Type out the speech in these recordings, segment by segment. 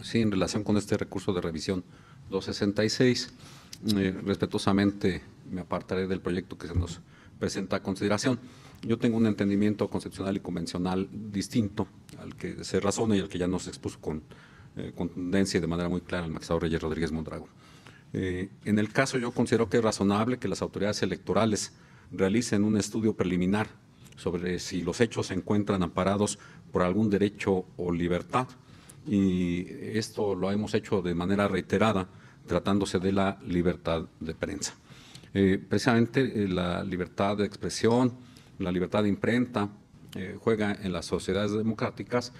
Sí, en relación con este recurso de revisión 266, respetuosamente me apartaré del proyecto que se nos presenta a consideración. Yo tengo un entendimiento concepcional y convencional distinto al que se razona y al que ya nos expuso con contundencia y de manera muy clara el magistrado Reyes Rodríguez Mondragón. En el caso, yo considero que es razonable que las autoridades electorales realicen un estudio preliminar sobre si los hechos se encuentran amparados por algún derecho o libertad, y esto lo hemos hecho de manera reiterada tratándose de la libertad de prensa. Precisamente la libertad de expresión, la libertad de imprenta juega en las sociedades democráticas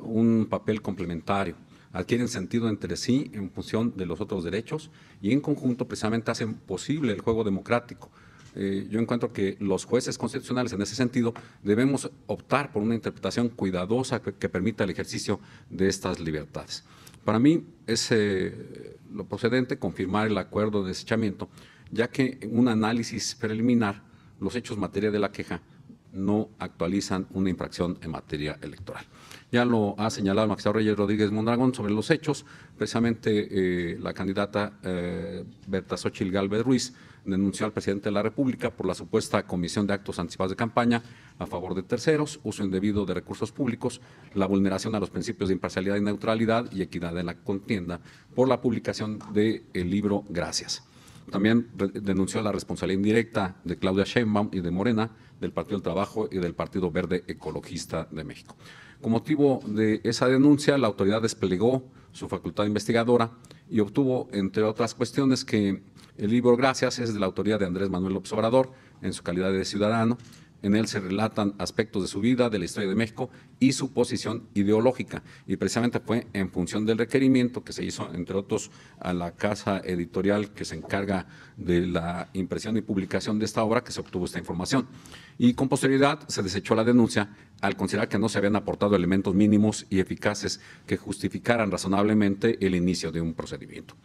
un papel complementario. Adquieren sentido entre sí en función de los otros derechos y en conjunto precisamente hacen posible el juego democrático. Yo encuentro que los jueces constitucionales en ese sentido debemos optar por una interpretación cuidadosa que permita el ejercicio de estas libertades. Para mí es lo procedente confirmar el acuerdo de desechamiento, ya que en un análisis preliminar los hechos materia de la queja no actualizan una infracción en materia electoral. Ya lo ha señalado el magistrado Reyes Rodríguez Mondragón sobre los hechos. Precisamente la candidata Berta Xóchitl Gálvez Ruiz denunció al presidente de la República por la supuesta comisión de actos anticipados de campaña a favor de terceros, uso indebido de recursos públicos, la vulneración a los principios de imparcialidad y neutralidad y equidad en la contienda por la publicación del libro Gracias. También denunció la responsabilidad indirecta de Claudia Sheinbaum y de Morena, del Partido del Trabajo y del Partido Verde Ecologista de México. Con motivo de esa denuncia, la autoridad desplegó su facultad investigadora y obtuvo, entre otras cuestiones, que el libro Gracias es de la autoría de Andrés Manuel López Obrador, en su calidad de ciudadano. En él se relatan aspectos de su vida, de la historia de México y su posición ideológica. Y precisamente fue en función del requerimiento que se hizo, entre otros, a la casa editorial que se encarga de la impresión y publicación de esta obra, que se obtuvo esta información. Y con posterioridad se desechó la denuncia al considerar que no se habían aportado elementos mínimos y eficaces que justificaran razonablemente el inicio de un procedimiento.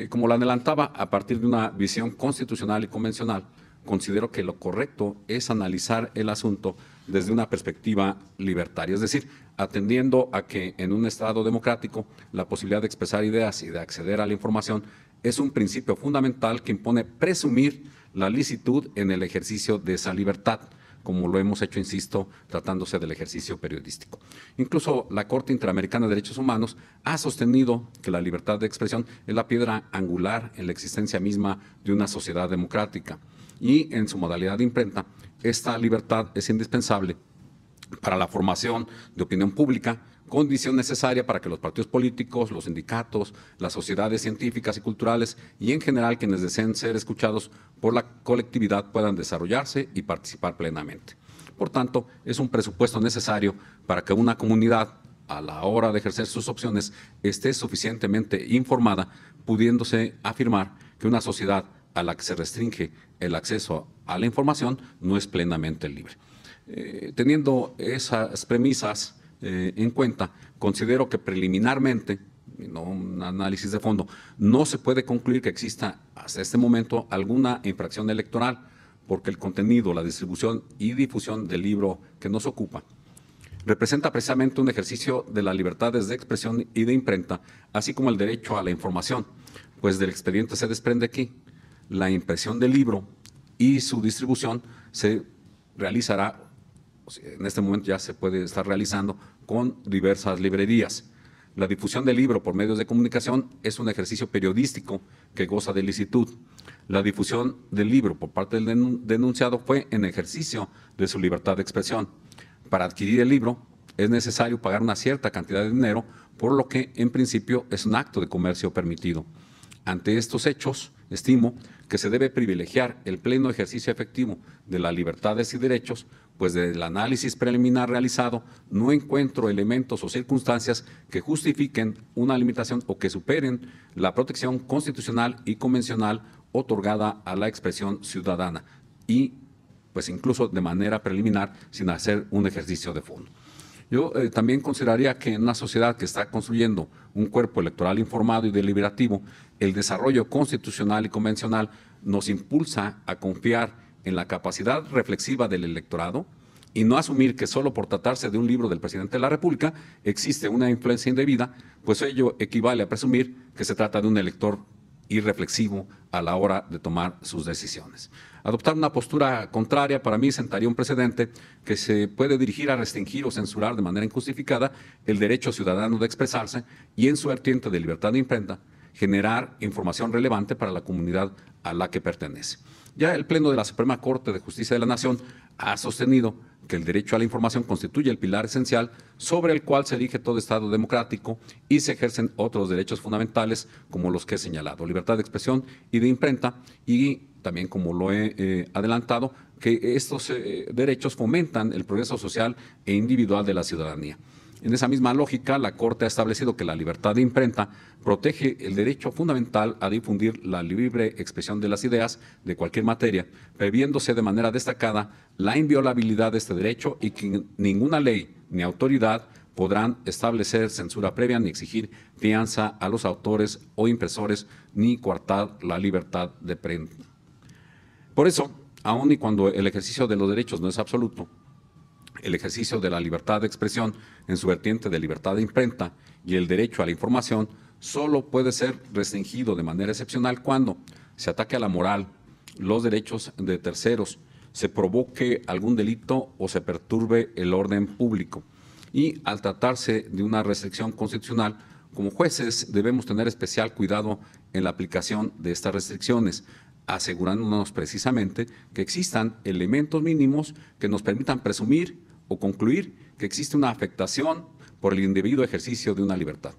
Como lo adelantaba, a partir de una visión constitucional y convencional, considero que lo correcto es analizar el asunto desde una perspectiva libertaria, es decir, atendiendo a que en un Estado democrático la posibilidad de expresar ideas y de acceder a la información es un principio fundamental que impone presumir la licitud en el ejercicio de esa libertad, como lo hemos hecho, insisto, tratándose del ejercicio periodístico. Incluso la Corte Interamericana de Derechos Humanos ha sostenido que la libertad de expresión es la piedra angular en la existencia misma de una sociedad democrática. Y en su modalidad de imprenta, esta libertad es indispensable para la formación de opinión pública, condición necesaria para que los partidos políticos, los sindicatos, las sociedades científicas y culturales y en general quienes deseen ser escuchados por la colectividad puedan desarrollarse y participar plenamente. Por tanto, es un presupuesto necesario para que una comunidad, a la hora de ejercer sus opciones, esté suficientemente informada, pudiéndose afirmar que una sociedad a la que se restringe el acceso a la información no es plenamente libre. Teniendo esas premisas en cuenta, considero que preliminarmente, no un análisis de fondo, no se puede concluir que exista hasta este momento alguna infracción electoral, porque el contenido, la distribución y difusión del libro que nos ocupa representa precisamente un ejercicio de las libertades de expresión y de imprenta, así como el derecho a la información, pues del expediente se desprende que la impresión del libro y su distribución se realizará, en este momento ya se puede estar realizando con diversas librerías. La difusión del libro por medios de comunicación es un ejercicio periodístico que goza de licitud. La difusión del libro por parte del denunciado fue en ejercicio de su libertad de expresión. Para adquirir el libro es necesario pagar una cierta cantidad de dinero, por lo que en principio es un acto de comercio permitido. Ante estos hechos, estimo que se debe privilegiar el pleno ejercicio efectivo de las libertades y derechos, pues del análisis preliminar realizado no encuentro elementos o circunstancias que justifiquen una limitación o que superen la protección constitucional y convencional otorgada a la expresión ciudadana y, pues incluso de manera preliminar, sin hacer un ejercicio de fondo. Yo también consideraría que en una sociedad que está construyendo un cuerpo electoral informado y deliberativo, el desarrollo constitucional y convencional nos impulsa a confiar en la capacidad reflexiva del electorado y no asumir que solo por tratarse de un libro del presidente de la República existe una influencia indebida, pues ello equivale a presumir que se trata de un elector irreflexivo a la hora de tomar sus decisiones. Adoptar una postura contraria para mí sentaría un precedente que se puede dirigir a restringir o censurar de manera injustificada el derecho ciudadano de expresarse y, en su vertiente de libertad de imprenta, generar información relevante para la comunidad a la que pertenece. Ya el Pleno de la Suprema Corte de Justicia de la Nación ha sostenido que el derecho a la información constituye el pilar esencial sobre el cual se erige todo Estado democrático y se ejercen otros derechos fundamentales como los que he señalado, libertad de expresión y de imprenta, y también, como lo he adelantado, que estos derechos fomentan el progreso social e individual de la ciudadanía. En esa misma lógica, la Corte ha establecido que la libertad de imprenta protege el derecho fundamental a difundir la libre expresión de las ideas de cualquier materia, previéndose de manera destacada la inviolabilidad de este derecho y que ninguna ley ni autoridad podrán establecer censura previa ni exigir fianza a los autores o impresores ni coartar la libertad de prensa. Por eso, aun y cuando el ejercicio de los derechos no es absoluto, el ejercicio de la libertad de expresión en su vertiente de libertad de imprenta y el derecho a la información solo puede ser restringido de manera excepcional cuando se ataque a la moral, los derechos de terceros, se provoque algún delito o se perturbe el orden público. Y al tratarse de una restricción constitucional, como jueces debemos tener especial cuidado en la aplicación de estas restricciones, asegurándonos precisamente que existan elementos mínimos que nos permitan presumir o concluir que existe una afectación por el indebido ejercicio de una libertad.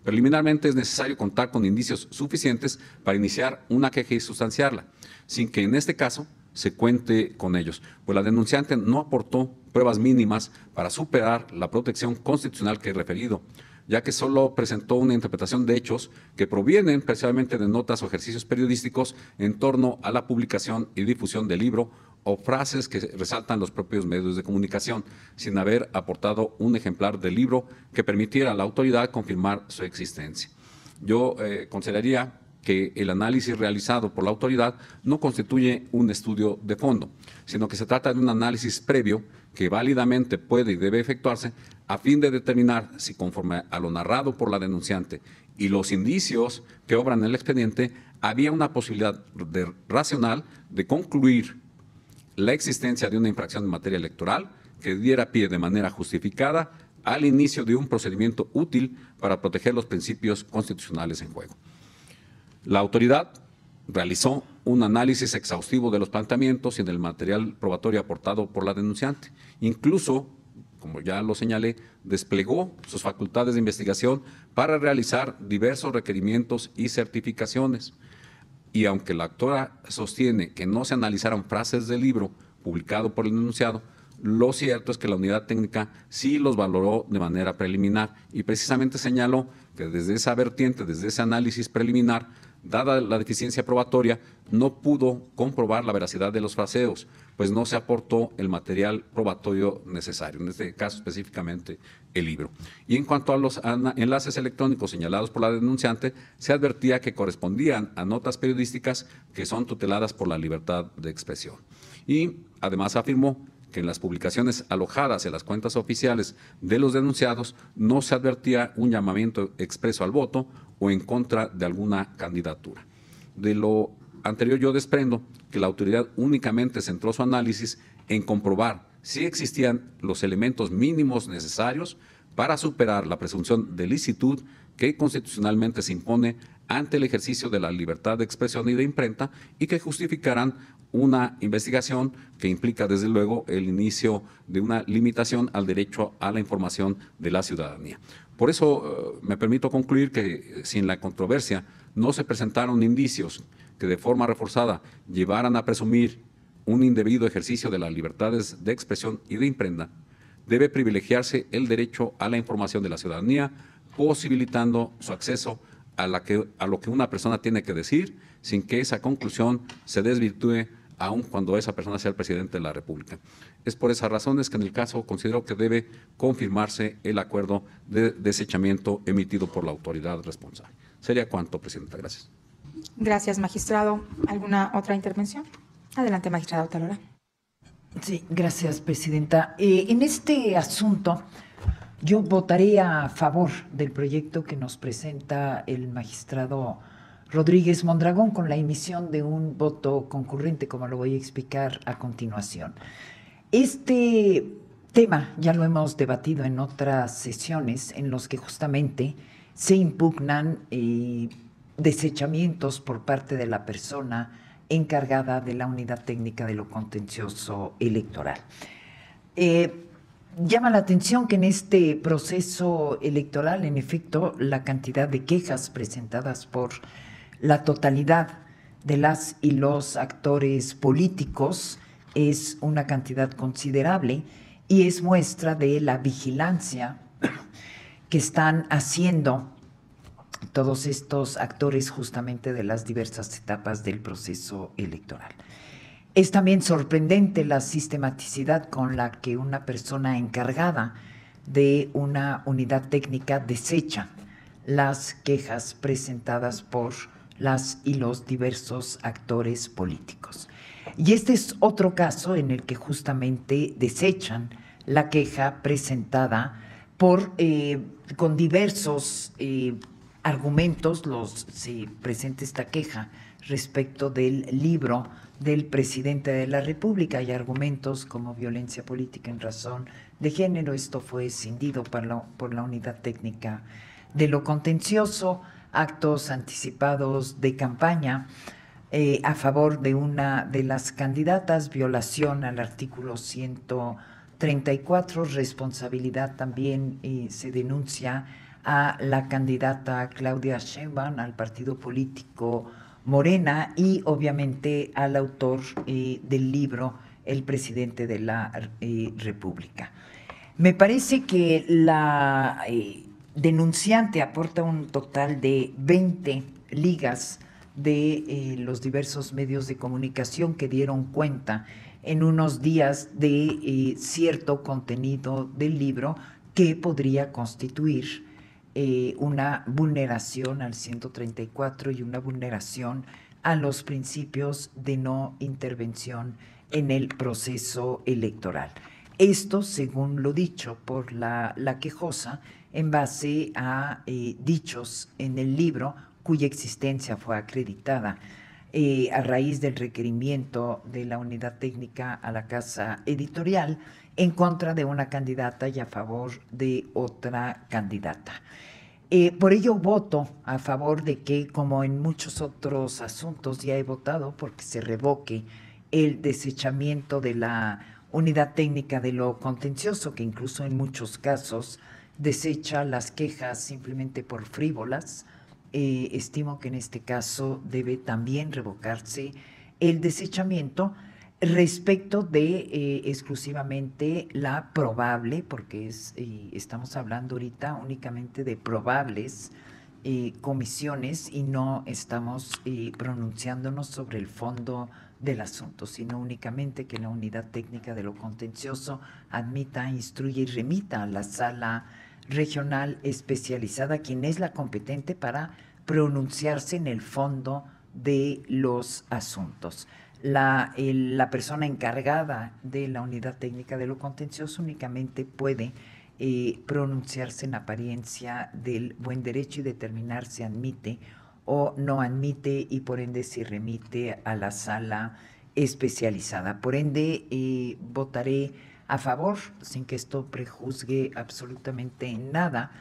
Preliminarmente es necesario contar con indicios suficientes para iniciar una queja y sustanciarla, sin que en este caso se cuente con ellos, pues la denunciante no aportó pruebas mínimas para superar la protección constitucional que he referido, ya que solo presentó una interpretación de hechos que provienen precisamente de notas o ejercicios periodísticos en torno a la publicación y difusión del libro o frases que resaltan los propios medios de comunicación, sin haber aportado un ejemplar del libro que permitiera a la autoridad confirmar su existencia. Yo consideraría que el análisis realizado por la autoridad no constituye un estudio de fondo, sino que se trata de un análisis previo que válidamente puede y debe efectuarse a fin de determinar si, conforme a lo narrado por la denunciante y los indicios que obran en el expediente, había una posibilidad racional de concluir la existencia de una infracción en materia electoral que diera pie de manera justificada al inicio de un procedimiento útil para proteger los principios constitucionales en juego. La autoridad realizó un análisis exhaustivo de los planteamientos y del material probatorio aportado por la denunciante. Incluso, como ya lo señalé, desplegó sus facultades de investigación para realizar diversos requerimientos y certificaciones. Y aunque la actora sostiene que no se analizaron frases del libro publicado por el denunciado, lo cierto es que la unidad técnica sí los valoró de manera preliminar y precisamente señaló que desde esa vertiente, desde ese análisis preliminar, dada la deficiencia probatoria, no pudo comprobar la veracidad de los fraseos, pues no se aportó el material probatorio necesario, en este caso específicamente el libro. Y en cuanto a los enlaces electrónicos señalados por la denunciante, se advertía que correspondían a notas periodísticas que son tuteladas por la libertad de expresión. Y además afirmó que en las publicaciones alojadas en las cuentas oficiales de los denunciados no se advertía un llamamiento expreso al voto o en contra de alguna candidatura. De lo anterior yo desprendo que la autoridad únicamente centró su análisis en comprobar si existían los elementos mínimos necesarios para superar la presunción de licitud que constitucionalmente se impone ante el ejercicio de la libertad de expresión y de imprenta y que justificarán una investigación que implica, desde luego, el inicio de una limitación al derecho a la información de la ciudadanía. Por eso me permito concluir que si en la controversia no se presentaron indicios que de forma reforzada llevaran a presumir un indebido ejercicio de las libertades de expresión y de imprenta, debe privilegiarse el derecho a la información de la ciudadanía, posibilitando su acceso a lo que una persona tiene que decir, sin que esa conclusión se desvirtúe aun cuando esa persona sea el presidente de la República. Es por esas razones que en el caso considero que debe confirmarse el acuerdo de desechamiento emitido por la autoridad responsable. Sería cuanto, Presidenta. Gracias. Gracias, magistrado. ¿Alguna otra intervención? Adelante, magistrado Otalora. Sí, gracias, presidenta. En este asunto, yo votaré a favor del proyecto que nos presenta el magistrado Rodríguez Mondragón con la emisión de un voto concurrente, como lo voy a explicar a continuación. Este tema ya lo hemos debatido en otras sesiones en los que justamente se impugnan desechamientos por parte de la persona encargada de la unidad técnica de lo contencioso electoral. Llama la atención que en este proceso electoral, en efecto, la cantidad de quejas presentadas por la totalidad de las y los actores políticos es una cantidad considerable y es muestra de la vigilancia que están haciendo todos estos actores justamente de las diversas etapas del proceso electoral. Es también sorprendente la sistematicidad con la que una persona encargada de una unidad técnica desecha las quejas presentadas por las y los diversos actores políticos. Y este es otro caso en el que justamente desechan la queja presentada con diversos argumentos. Se presenta esta queja respecto del libro del presidente de la República. Hay argumentos como violencia política en razón de género. Esto fue escindido por la unidad técnica de lo contencioso, actos anticipados de campaña a favor de una de las candidatas, violación al artículo 134, responsabilidad también se denuncia a la candidata Claudia Sheinbaum, al partido político Morena y obviamente al autor del libro, el presidente de la República. Me parece que la denunciante aporta un total de 20 ligas de los diversos medios de comunicación que dieron cuenta en unos días de cierto contenido del libro que podría constituir una vulneración al 134 y una vulneración a los principios de no intervención en el proceso electoral. Esto, según lo dicho por la quejosa, en base a dichos en el libro cuya existencia fue acreditada a raíz del requerimiento de la unidad técnica a la casa editorial en contra de una candidata y a favor de otra candidata. Por ello voto a favor de que, como en muchos otros asuntos ya he votado, porque se revoque el desechamiento de la unidad técnica de lo contencioso, que incluso en muchos casos desecha las quejas simplemente por frívolas. Estimo que en este caso debe también revocarse el desechamiento respecto de exclusivamente la probable, porque estamos hablando ahorita únicamente de probables comisiones y no estamos pronunciándonos sobre el fondo del asunto, sino únicamente que la unidad técnica de lo contencioso admita, instruya y remita a la sala regional especializada, quien es la competente para pronunciarse en el fondo de los asuntos. La persona encargada de la unidad técnica de lo contencioso únicamente puede pronunciarse en apariencia del buen derecho y determinar si admite o no admite y por ende si remite a la sala especializada. Por ende, votaré a favor, sin que esto prejuzgue absolutamente nada,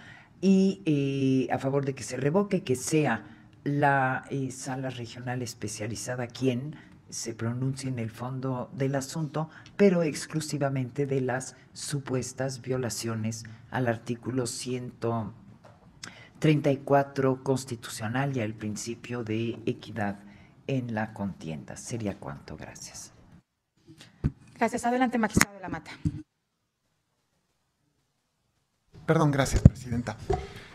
y a favor de que se revoque, que sea la sala regional especializada quien se pronuncie en el fondo del asunto, pero exclusivamente de las supuestas violaciones al artículo 134 constitucional y al principio de equidad en la contienda. Sería cuanto. Gracias. Gracias. Adelante, magistrado de la Mata. Perdón, gracias, presidenta.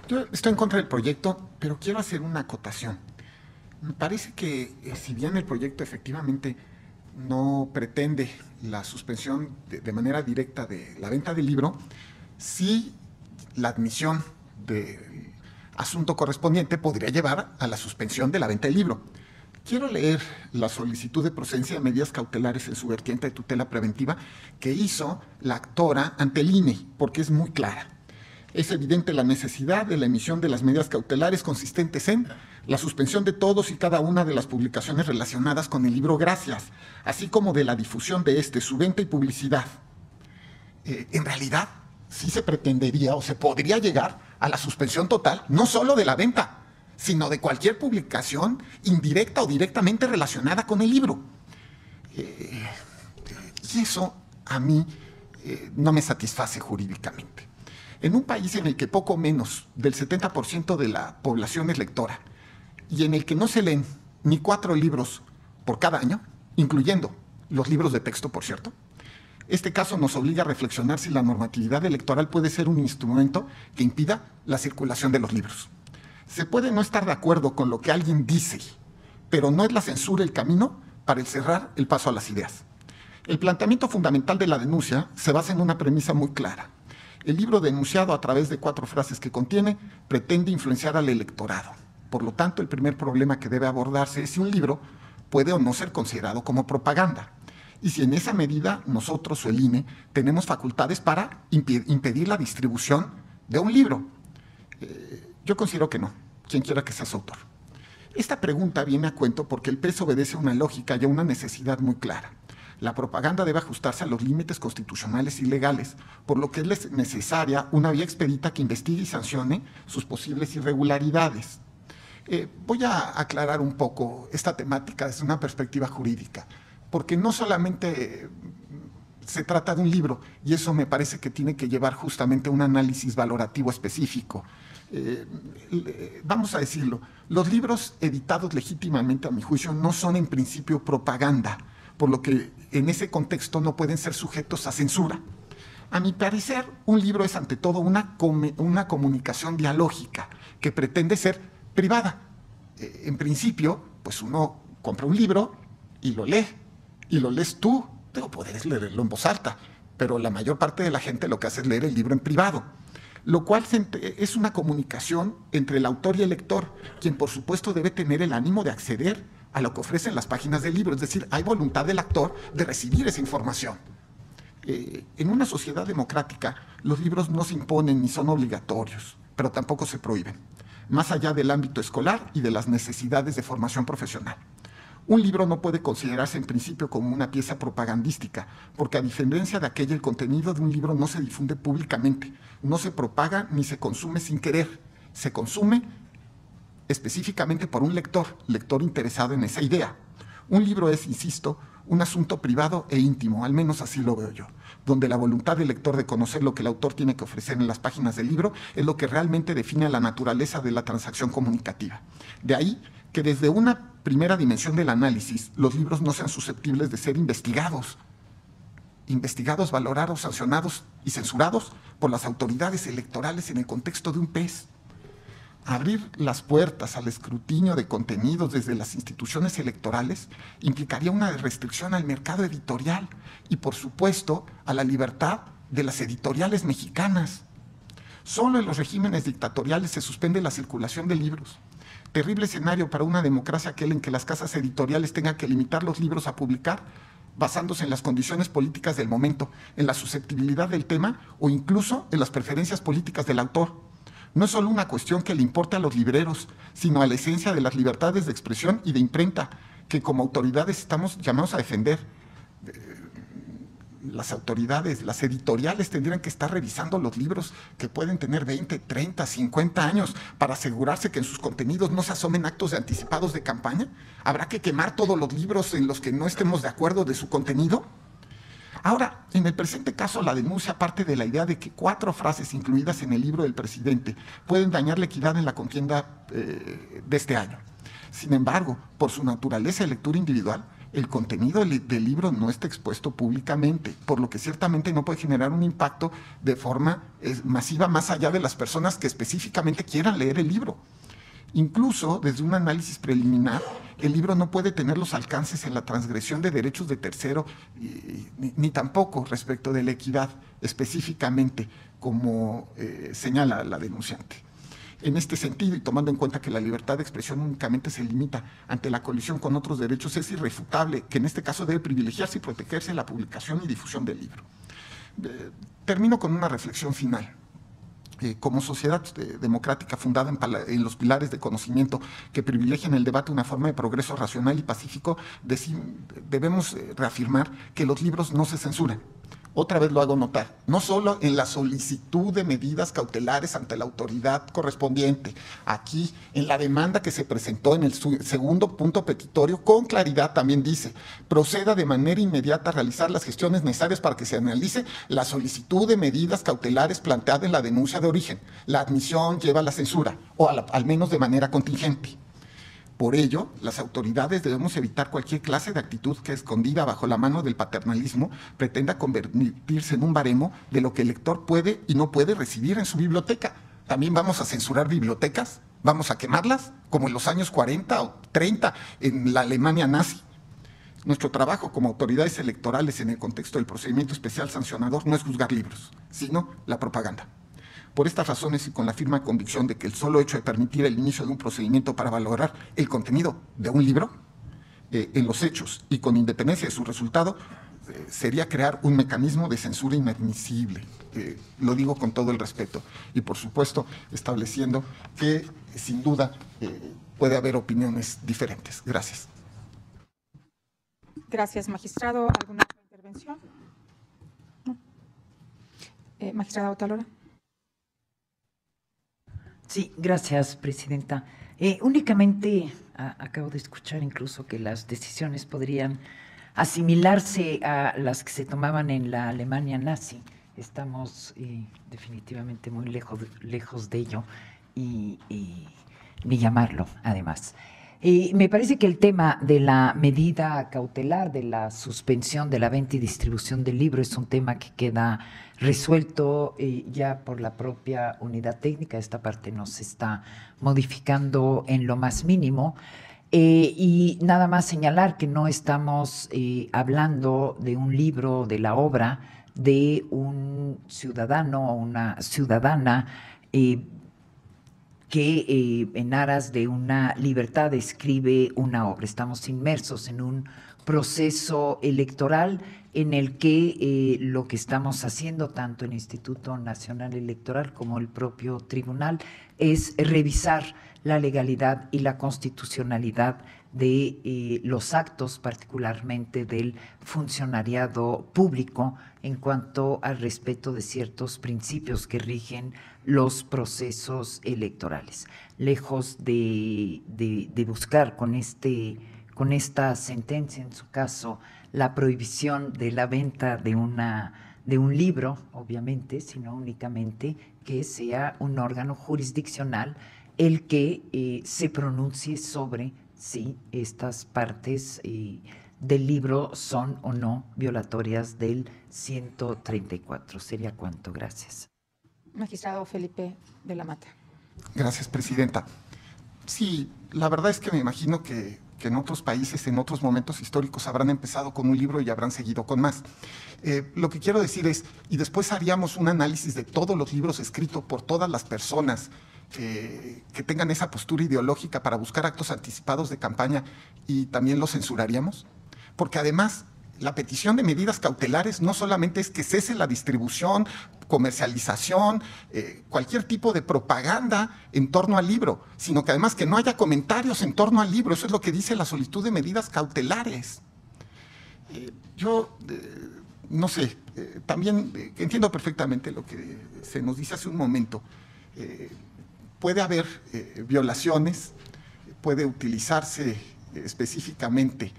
Yo estoy en contra del proyecto, pero quiero hacer una acotación. Me parece que si bien el proyecto efectivamente no pretende la suspensión de manera directa de la venta del libro, sí la admisión del asunto correspondiente podría llevar a la suspensión de la venta del libro. Quiero leer la solicitud de procedencia de medidas cautelares en su vertiente de tutela preventiva que hizo la actora ante el INE, porque es muy clara. Es evidente la necesidad de la emisión de las medidas cautelares consistentes en la suspensión de todos y cada una de las publicaciones relacionadas con el libro Gracias, así como de la difusión de su venta y publicidad. En realidad, sí se pretendería o se podría llegar a la suspensión total, no solo de la venta, sino de cualquier publicación indirecta o directamente relacionada con el libro. Y eso a mí no me satisface jurídicamente. En un país en el que poco menos del 70% de la población es lectora y en el que no se leen ni 4 libros por cada año, incluyendo los libros de texto, por cierto, este caso nos obliga a reflexionar si la normatividad electoral puede ser un instrumento que impida la circulación de los libros. Se puede no estar de acuerdo con lo que alguien dice, pero no es la censura el camino para cerrar el paso a las ideas. El planteamiento fundamental de la denuncia se basa en una premisa muy clara. El libro denunciado, a través de 4 frases que contiene, pretende influenciar al electorado. Por lo tanto, el primer problema que debe abordarse es si un libro puede o no ser considerado como propaganda. Y si en esa medida nosotros o el INE tenemos facultades para impedir la distribución de un libro. Yo considero que no, quien quiera que sea su autor. Esta pregunta viene a cuento porque el PES obedece a una lógica y a una necesidad muy clara. La propaganda debe ajustarse a los límites constitucionales y legales, por lo que es necesaria una vía expedita que investigue y sancione sus posibles irregularidades. Voy a aclarar un poco esta temática desde una perspectiva jurídica, porque no solamente se trata de un libro, y eso me parece que tiene que llevar justamente a un análisis valorativo específico. Vamos a decirlo, los libros editados legítimamente, a mi juicio, no son en principio propaganda, por lo que en ese contexto no pueden ser sujetos a censura. A mi parecer, un libro es ante todo una comunicación dialógica que pretende ser privada. En principio, pues uno compra un libro y lo lees tú. Puedes leerlo en voz alta, pero la mayor parte de la gente lo que hace es leer el libro en privado, lo cual es una comunicación entre el autor y el lector, quien por supuesto debe tener el ánimo de acceder a lo que ofrecen las páginas del libro, es decir, hay voluntad del actor de recibir esa información. En una sociedad democrática, los libros no se imponen ni son obligatorios, pero tampoco se prohíben, más allá del ámbito escolar y de las necesidades de formación profesional. Un libro no puede considerarse en principio como una pieza propagandística, porque a diferencia de aquella, el contenido de un libro no se difunde públicamente, no se propaga ni se consume sin querer, se consume específicamente por un lector interesado en esa idea. Un libro es, insisto, un asunto privado e íntimo, al menos así lo veo yo, donde la voluntad del lector de conocer lo que el autor tiene que ofrecer en las páginas del libro es lo que realmente define la naturaleza de la transacción comunicativa. De ahí que desde una primera dimensión del análisis, los libros no sean susceptibles de ser investigados, valorados, sancionados y censurados por las autoridades electorales en el contexto de un PES. Abrir las puertas al escrutinio de contenidos desde las instituciones electorales implicaría una restricción al mercado editorial y, por supuesto, a la libertad de las editoriales mexicanas. Solo en los regímenes dictatoriales se suspende la circulación de libros. Terrible escenario para una democracia aquel en que las casas editoriales tengan que limitar los libros a publicar basándose en las condiciones políticas del momento, en la susceptibilidad del tema o incluso en las preferencias políticas del autor. No es solo una cuestión que le importe a los libreros, sino a la esencia de las libertades de expresión y de imprenta, que como autoridades estamos llamados a defender. Las autoridades, las editoriales tendrían que estar revisando los libros que pueden tener 20, 30, 50 años para asegurarse que en sus contenidos no se asomen actos de anticipados de campaña. ¿Habrá que quemar todos los libros en los que no estemos de acuerdo de su contenido? Ahora, en el presente caso, la denuncia parte de la idea de que 4 frases incluidas en el libro del presidente pueden dañar la equidad en la contienda de este año. Sin embargo, por su naturaleza de lectura individual, el contenido del libro no está expuesto públicamente, por lo que ciertamente no puede generar un impacto de forma masiva más allá de las personas que específicamente quieran leer el libro. Incluso, desde un análisis preliminar, el libro no puede tener los alcances en la transgresión de derechos de tercero, ni tampoco respecto de la equidad, específicamente, como señala la denunciante. En este sentido, y tomando en cuenta que la libertad de expresión únicamente se limita ante la colisión con otros derechos, es irrefutable que en este caso debe privilegiarse y protegerse la publicación y difusión del libro. Termino con una reflexión final. Como sociedad democrática fundada en los pilares de conocimiento que privilegian el debate, una forma de progreso racional y pacífico, debemos reafirmar que los libros no se censuran. Otra vez lo hago notar, no solo en la solicitud de medidas cautelares ante la autoridad correspondiente, aquí en la demanda que se presentó en el segundo punto petitorio, con claridad también dice, proceda de manera inmediata a realizar las gestiones necesarias para que se analice la solicitud de medidas cautelares planteada en la denuncia de origen. La admisión lleva a la censura, o al menos de manera contingente. Por ello, las autoridades debemos evitar cualquier clase de actitud que, escondida bajo la mano del paternalismo, pretenda convertirse en un baremo de lo que el lector puede y no puede recibir en su biblioteca. ¿También vamos a censurar bibliotecas? ¿Vamos a quemarlas? Como en los años 40 o 30 en la Alemania nazi. Nuestro trabajo como autoridades electorales en el contexto del procedimiento especial sancionador no es juzgar libros, sino la propaganda. Por estas razones y con la firme convicción de que el solo hecho de permitir el inicio de un procedimiento para valorar el contenido de un libro, en los hechos y con independencia de su resultado, sería crear un mecanismo de censura inadmisible. Lo digo con todo el respeto y, por supuesto, estableciendo que, sin duda, puede haber opiniones diferentes. Gracias. Gracias, magistrado. ¿Alguna otra intervención? ¿No? Magistrada Otalora. Sí, gracias, presidenta. Únicamente acabo de escuchar incluso que las decisiones podrían asimilarse a las que se tomaban en la Alemania nazi. Estamos definitivamente muy lejos de ello y ni llamarlo, además. Me parece que el tema de la medida cautelar, de la suspensión de la venta y distribución del libro, es un tema que queda resuelto ya por la propia unidad técnica. Esta parte no se está modificando en lo más mínimo. Y nada más señalar que no estamos hablando de un libro, de la obra de un ciudadano o una ciudadana que en aras de una libertad escribe una obra. Estamos inmersos en un proceso electoral en el que lo que estamos haciendo, tanto el Instituto Nacional Electoral como el propio tribunal, es revisar la legalidad y la constitucionalidad de los actos, particularmente del funcionariado público, en cuanto al respeto de ciertos principios que rigen los procesos electorales. Lejos de buscar con esta sentencia, en su caso, la prohibición de la venta de un libro, obviamente, sino únicamente que sea un órgano jurisdiccional el que se pronuncie sobre si estas partes del libro son o no violatorias del 134. Sería cuanto. Gracias. Magistrado Felipe de la Mata. Gracias, presidenta. Sí, la verdad es que me imagino que en otros países, en otros momentos históricos, habrán empezado con un libro y habrán seguido con más. Lo que quiero decir es, y después haríamos un análisis de todos los libros escritos por todas las personas que tengan esa postura ideológica para buscar actos anticipados de campaña, y también los censuraríamos. Porque además, la petición de medidas cautelares no solamente es que cese la distribución, comercialización, cualquier tipo de propaganda en torno al libro, sino que además que no haya comentarios en torno al libro. Eso es lo que dice la solicitud de medidas cautelares. Yo no sé, también entiendo perfectamente lo que se nos dice hace un momento. Puede haber violaciones, puede utilizarse específicamente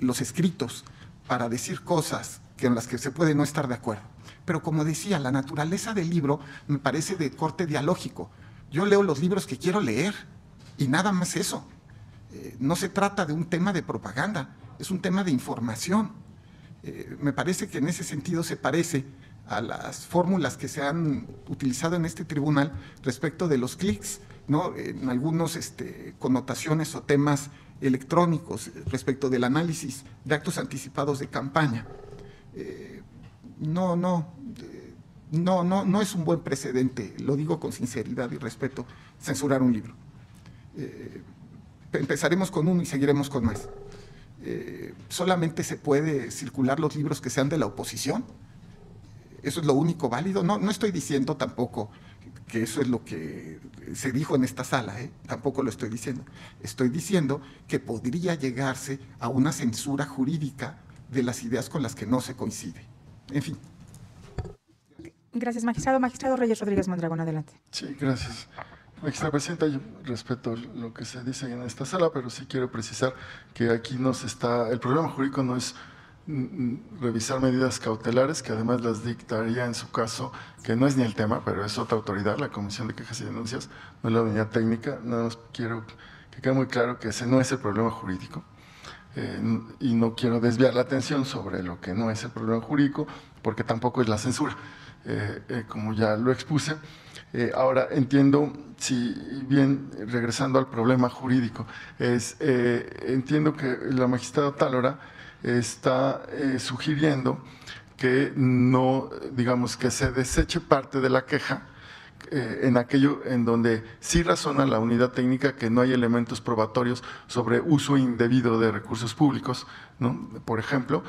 los escritos para decir cosas en las que se puede no estar de acuerdo. Pero como decía, la naturaleza del libro me parece de corte dialógico. Yo leo los libros que quiero leer y nada más eso. No se trata de un tema de propaganda, es un tema de información. Me parece que en ese sentido se parece a las fórmulas que se han utilizado en este tribunal respecto de los clics, ¿no? En algunos connotaciones o temas electrónicos respecto del análisis de actos anticipados de campaña. no es un buen precedente, lo digo con sinceridad y respeto, censurar un libro. Empezaremos con uno y seguiremos con más. Solamente se puede circular los libros que sean de la oposición. Eso es lo único válido. No estoy diciendo tampoco que eso es lo que se dijo en esta sala, tampoco lo estoy diciendo. Estoy diciendo que podría llegarse a una censura jurídica de las ideas con las que no se coincide. En fin. Gracias, magistrado. Magistrado Reyes Rodríguez Mondragón, adelante. Sí, gracias. Magistrada Presidenta, yo respeto lo que se dice en esta sala, pero sí quiero precisar que aquí el problema jurídico no es revisar medidas cautelares, que además las dictaría en su caso, que no es ni el tema, pero es otra autoridad, la Comisión de Quejas y Denuncias, no es la unidad técnica. Nada más quiero que quede muy claro que ese no es el problema jurídico, y no quiero desviar la atención sobre lo que no es el problema jurídico, porque tampoco es la censura, como ya lo expuse. Ahora entiendo, si bien regresando al problema jurídico, entiendo que la magistrada Tálora está sugiriendo que no, digamos, que se deseche parte de la queja en aquello en donde sí razona la unidad técnica que no hay elementos probatorios sobre uso indebido de recursos públicos, ¿no? Por ejemplo,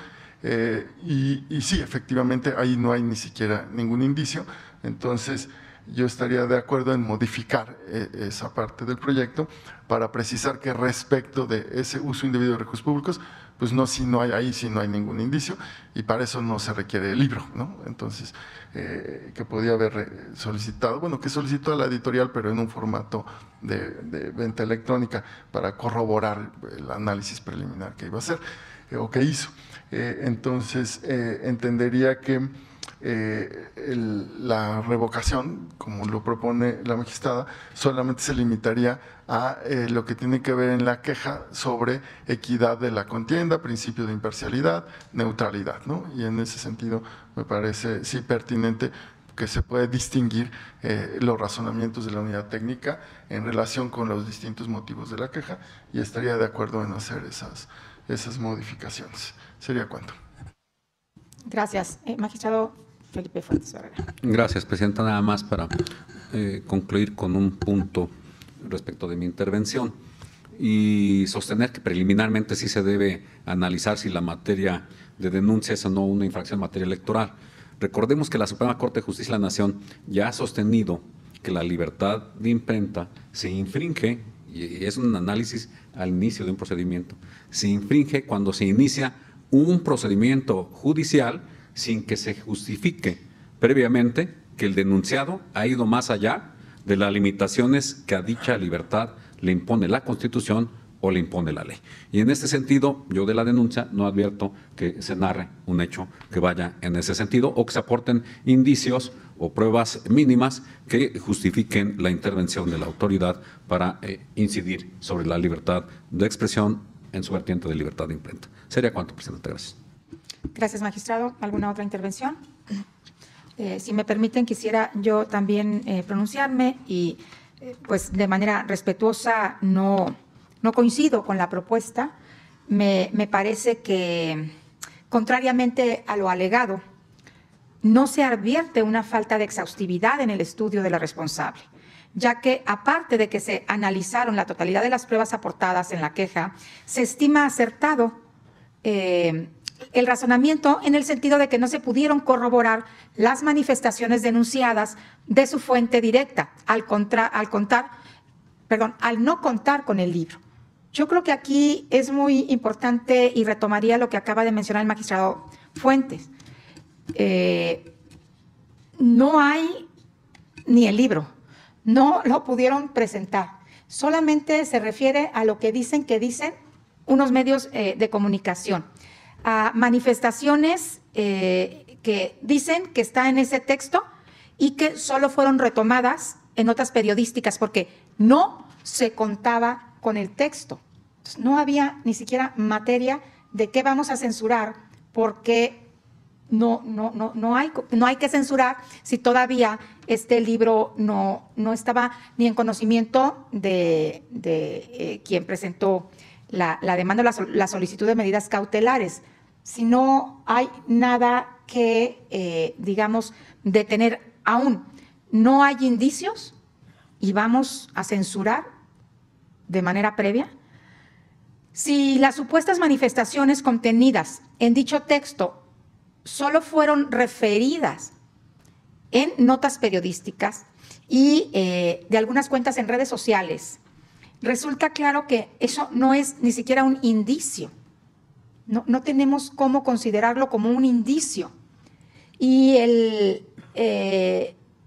y sí, efectivamente, ahí no hay ni siquiera ningún indicio. Entonces, yo estaría de acuerdo en modificar esa parte del proyecto para precisar que respecto de ese uso indebido de recursos públicos, pues sí no hay ningún indicio, y para eso no se requiere el libro, ¿no? Entonces, que podía haber solicitado, bueno, que solicitó a la editorial, pero en un formato de venta electrónica para corroborar el análisis preliminar que iba a hacer o que hizo. Entonces, entendería que la revocación, como lo propone la magistrada, solamente se limitaría a lo que tiene que ver en la queja sobre equidad de la contienda, principio de imparcialidad, neutralidad, ¿no? Y en ese sentido me parece sí pertinente que se puede distinguir los razonamientos de la unidad técnica en relación con los distintos motivos de la queja, y estaría de acuerdo en hacer esas modificaciones. ¿Sería cuánto? Gracias. Magistrado Felipe Fuentes Barrera. Gracias, Presidenta. Nada más para concluir con un punto respecto de mi intervención y sostener que preliminarmente sí se debe analizar si la materia de denuncia es o no una infracción en materia electoral. Recordemos que la Suprema Corte de Justicia de la Nación ya ha sostenido que la libertad de imprenta se infringe, y es un análisis al inicio de un procedimiento, se infringe cuando se inicia un procedimiento judicial sin que se justifique previamente que el denunciado ha ido más allá de las limitaciones que a dicha libertad le impone la Constitución o le impone la ley. Y en este sentido, yo de la denuncia no advierto que se narre un hecho que vaya en ese sentido o que se aporten indicios o pruebas mínimas que justifiquen la intervención de la autoridad para incidir sobre la libertad de expresión en su vertiente de libertad de imprenta. Sería cuanto, Presidenta. Gracias. Gracias, magistrado. ¿Alguna otra intervención? Si me permiten, quisiera yo también pronunciarme y, pues, de manera respetuosa, no coincido con la propuesta. Me parece que, contrariamente a lo alegado, no se advierte una falta de exhaustividad en el estudio de la responsable, ya que, aparte de que se analizaron la totalidad de las pruebas aportadas en la queja, se estima acertado el razonamiento en el sentido de que no se pudieron corroborar las manifestaciones denunciadas de su fuente directa al no contar con el libro. Yo creo que aquí es muy importante y retomaría lo que acaba de mencionar el magistrado Fuentes. No hay ni el libro, no lo pudieron presentar. Solamente se refiere a lo que dicen unos medios de comunicación, a manifestaciones que dicen que está en ese texto y que solo fueron retomadas en notas periodísticas porque no se contaba con el texto. Entonces, no había ni siquiera materia de qué vamos a censurar porque no hay que censurar si todavía este libro no estaba ni en conocimiento de quien presentó la demanda, la solicitud de medidas cautelares. Si no hay nada que, digamos, de tener aún no hay indicios y vamos a censurar de manera previa. Si las supuestas manifestaciones contenidas en dicho texto solo fueron referidas en notas periodísticas y de algunas cuentas en redes sociales, resulta claro que eso no es ni siquiera un indicio. No tenemos cómo considerarlo como un indicio. Y el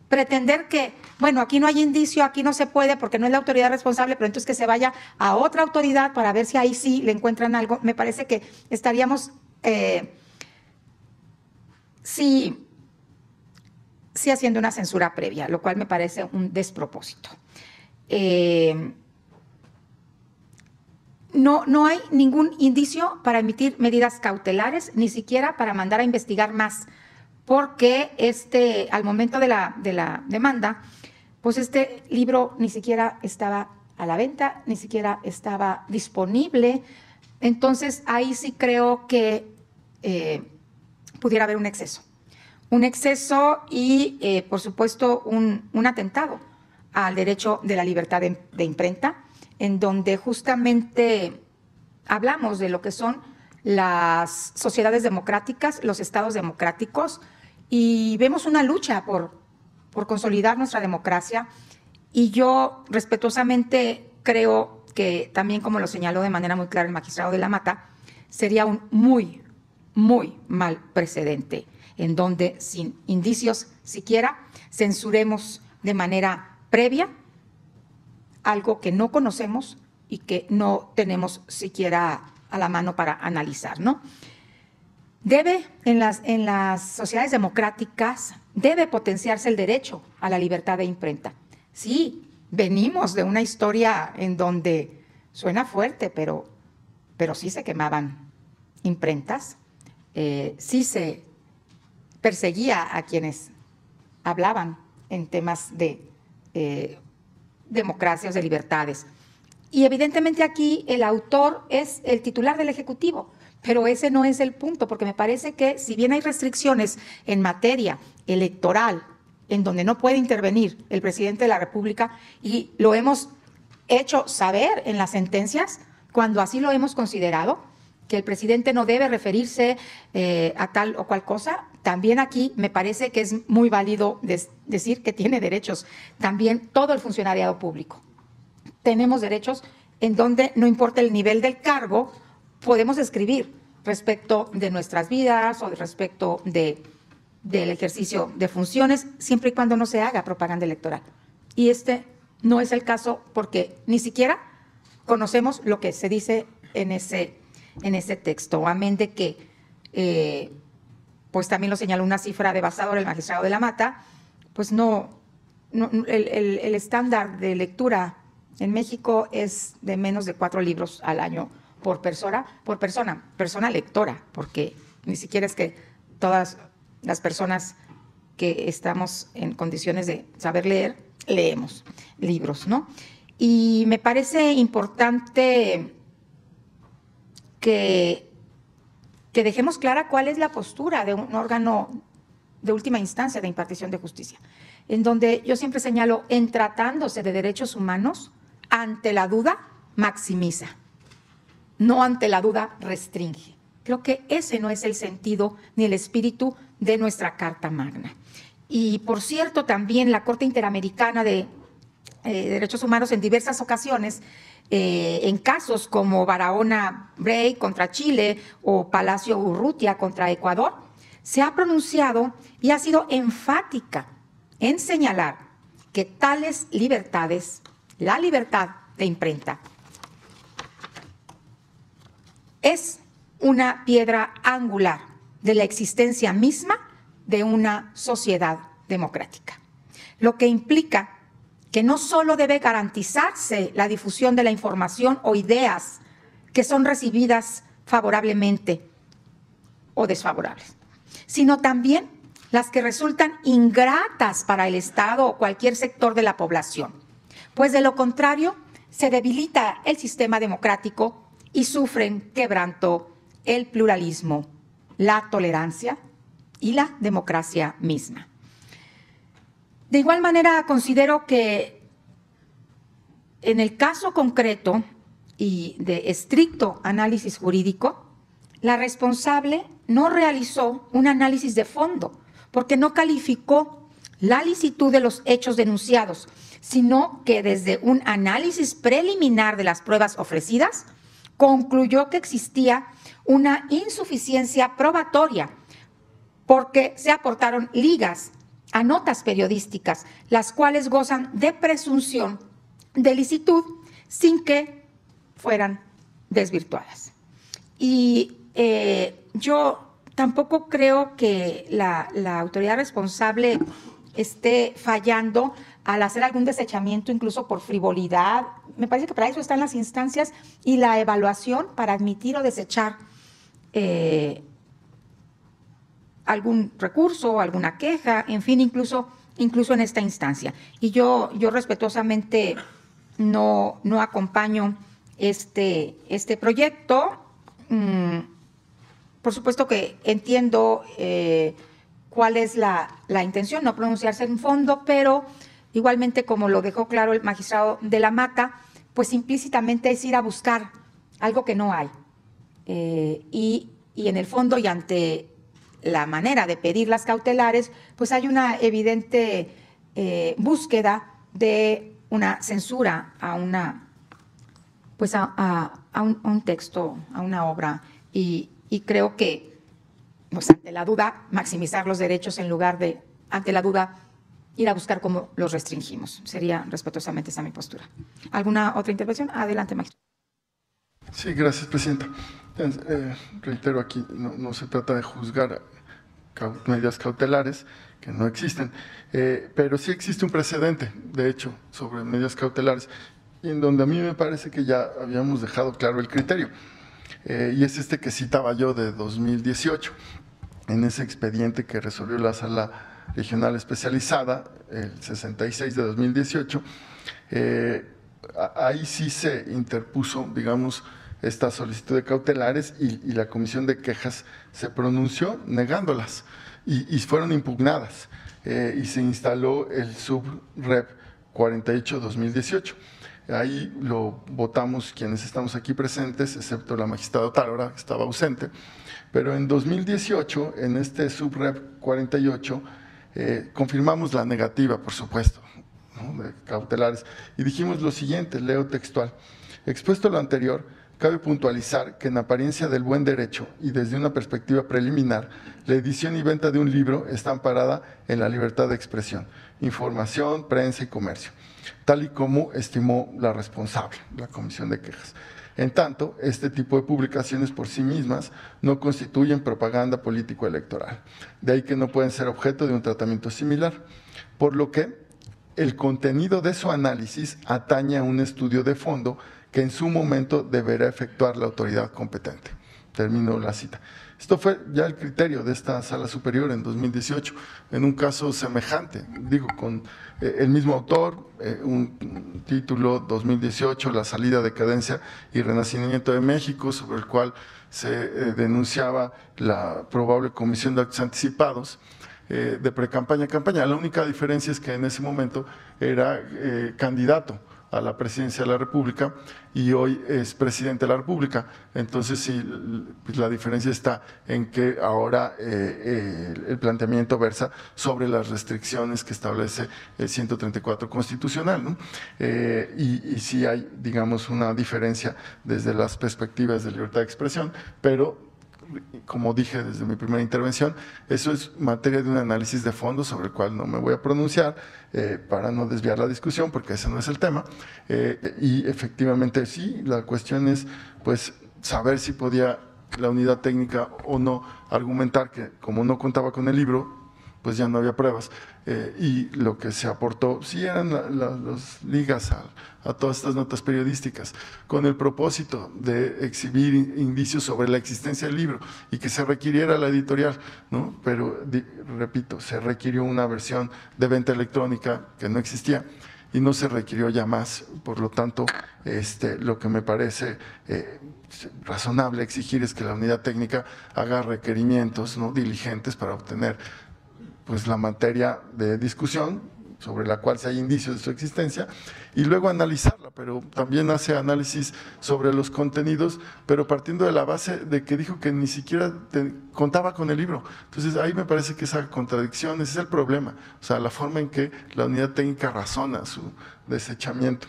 pretender que, bueno, aquí no hay indicio, aquí no se puede porque no es la autoridad responsable, pero entonces que se vaya a otra autoridad para ver si ahí sí le encuentran algo, me parece que estaríamos sí haciendo una censura previa, lo cual me parece un despropósito. No hay ningún indicio para emitir medidas cautelares, ni siquiera para mandar a investigar más, porque al momento de la demanda, pues este libro ni siquiera estaba a la venta, ni siquiera estaba disponible. Entonces, ahí sí creo que pudiera haber un exceso y, por supuesto, un atentado al derecho de la libertad de imprenta, en donde justamente hablamos de lo que son las sociedades democráticas, los estados democráticos, y vemos una lucha por consolidar nuestra democracia. Y yo respetuosamente creo que también, como lo señaló de manera muy clara el magistrado de la Mata, sería un muy, muy mal precedente en donde, sin indicios siquiera, censuremos de manera previa algo que no conocemos y que no tenemos siquiera a la mano para analizar, ¿no? En las sociedades democráticas debe potenciarse el derecho a la libertad de imprenta. Sí, venimos de una historia en donde suena fuerte, pero sí se quemaban imprentas, sí se perseguía a quienes hablaban en temas de democracias, de libertades. Y evidentemente aquí el autor es el titular del Ejecutivo, pero ese no es el punto, porque me parece que si bien hay restricciones en materia electoral, en donde no puede intervenir el presidente de la República, y lo hemos hecho saber en las sentencias, cuando así lo hemos considerado, que el presidente no debe referirse a tal o cual cosa, también aquí me parece que es muy válido decir que tiene derechos también todo el funcionariado público. Tenemos derechos en donde, no importa el nivel del cargo, podemos escribir respecto de nuestras vidas o respecto del ejercicio de funciones, siempre y cuando no se haga propaganda electoral. Y este no es el caso, porque ni siquiera conocemos lo que se dice en ese texto, amén de que, pues también lo señaló una cifra devastadora el magistrado de la Mata, pues el estándar de lectura en México es de menos de 4 libros al año por persona lectora, porque ni siquiera es que todas las personas que estamos en condiciones de saber leer, leemos libros, ¿no? Y me parece importante que dejemos clara cuál es la postura de un órgano de última instancia de impartición de justicia, en donde yo siempre señalo, en tratándose de derechos humanos, ante la duda maximiza, no ante la duda restringe. Creo que ese no es el sentido ni el espíritu de nuestra Carta Magna. Y, por cierto, también la Corte Interamericana de Derechos Humanos en diversas ocasiones, en casos como Barahona Bray contra Chile o Palacio Urrutia contra Ecuador, se ha pronunciado y ha sido enfática en señalar que tales libertades, la libertad de imprenta, es una piedra angular de la existencia misma de una sociedad democrática, lo que implica que no solo debe garantizarse la difusión de la información o ideas que son recibidas favorablemente o desfavorables, sino también las que resultan ingratas para el Estado o cualquier sector de la población, pues de lo contrario se debilita el sistema democrático y sufren quebranto el pluralismo, la tolerancia y la democracia misma. De igual manera, considero que en el caso concreto y de estricto análisis jurídico, la responsable no realizó un análisis de fondo, porque no calificó la licitud de los hechos denunciados, sino que desde un análisis preliminar de las pruebas ofrecidas, concluyó que existía una insuficiencia probatoria, porque se aportaron ligas a notas periodísticas, las cuales gozan de presunción de licitud sin que fueran desvirtuadas. Y yo tampoco creo que la autoridad responsable esté fallando al hacer algún desechamiento, incluso por frivolidad. Me parece que para eso están las instancias y la evaluación para admitir o desechar algún recurso, alguna queja, en fin, incluso en esta instancia. Y yo respetuosamente no acompaño este proyecto. Por supuesto que entiendo cuál es la intención, no pronunciarse en fondo, pero igualmente, como lo dejó claro el magistrado de la Mata, pues implícitamente es ir a buscar algo que no hay. Y en el fondo y ante la manera de pedir las cautelares, pues hay una evidente búsqueda de una censura a un texto, a una obra, y creo que, pues, ante la duda, maximizar los derechos en lugar de, ante la duda, ir a buscar cómo los restringimos. Sería respetuosamente esa mi postura. ¿Alguna otra intervención? Adelante, magistrado. Sí, gracias, presidenta. Reitero, aquí no se trata de juzgar medidas cautelares que no existen, pero sí existe un precedente, de hecho, sobre medidas cautelares, en donde a mí me parece que ya habíamos dejado claro el criterio, y es este que citaba yo de 2018, en ese expediente que resolvió la Sala Regional Especializada, el 66 de 2018, ahí sí se interpuso, digamos, esta solicitud de cautelares y la Comisión de Quejas se pronunció negándolas y fueron impugnadas y se instaló el SUB-REP 48-2018. Ahí lo votamos quienes estamos aquí presentes, excepto la magistrada Otálora, que estaba ausente, pero en 2018, en este SUB-REP 48, confirmamos la negativa, por supuesto, ¿no?, de cautelares, y dijimos lo siguiente, leo textual: expuesto lo anterior, cabe puntualizar que en apariencia del buen derecho y desde una perspectiva preliminar, la edición y venta de un libro está amparada en la libertad de expresión, información, prensa y comercio, tal y como estimó la responsable, la Comisión de Quejas. En tanto, este tipo de publicaciones por sí mismas no constituyen propaganda político-electoral, de ahí que no pueden ser objeto de un tratamiento similar, por lo que el contenido de su análisis atañe a un estudio de fondo que en su momento deberá efectuar la autoridad competente. Termino la cita. Esto fue ya el criterio de esta Sala Superior en 2018, en un caso semejante, digo, con el mismo autor, un título 2018, La salida, decadencia y renacimiento de México, sobre el cual se denunciaba la probable comisión de actos anticipados de precampaña a campaña. La única diferencia es que en ese momento era candidato a la presidencia de la República y hoy es presidente de la República. Entonces, sí, pues la diferencia está en que ahora el planteamiento versa sobre las restricciones que establece el 134 constitucional, ¿no? Y sí hay, digamos, una diferencia desde las perspectivas de libertad de expresión, pero como dije desde mi primera intervención, eso es materia de un análisis de fondo sobre el cual no me voy a pronunciar para no desviar la discusión, porque ese no es el tema. Y efectivamente sí, la cuestión es pues saber si podía la unidad técnica o no argumentar que como no contaba con el libro, pues ya no había pruebas, y lo que se aportó sí eran las ligas a todas estas notas periodísticas, con el propósito de exhibir indicios sobre la existencia del libro y que se requiriera la editorial, ¿no? Pero, repito, se requirió una versión de venta electrónica que no existía y no se requirió ya más. Por lo tanto, lo que me parece razonable exigir es que la unidad técnica haga requerimientos, ¿no?, diligentes para obtener pues la materia de discusión sobre la cual se hay indicios de su existencia, y luego analizarla, pero también hace análisis sobre los contenidos, pero partiendo de la base de que dijo que ni siquiera contaba con el libro. Entonces ahí me parece que esa contradicción, ese es el problema, o sea, la forma en que la unidad técnica razona su desechamiento.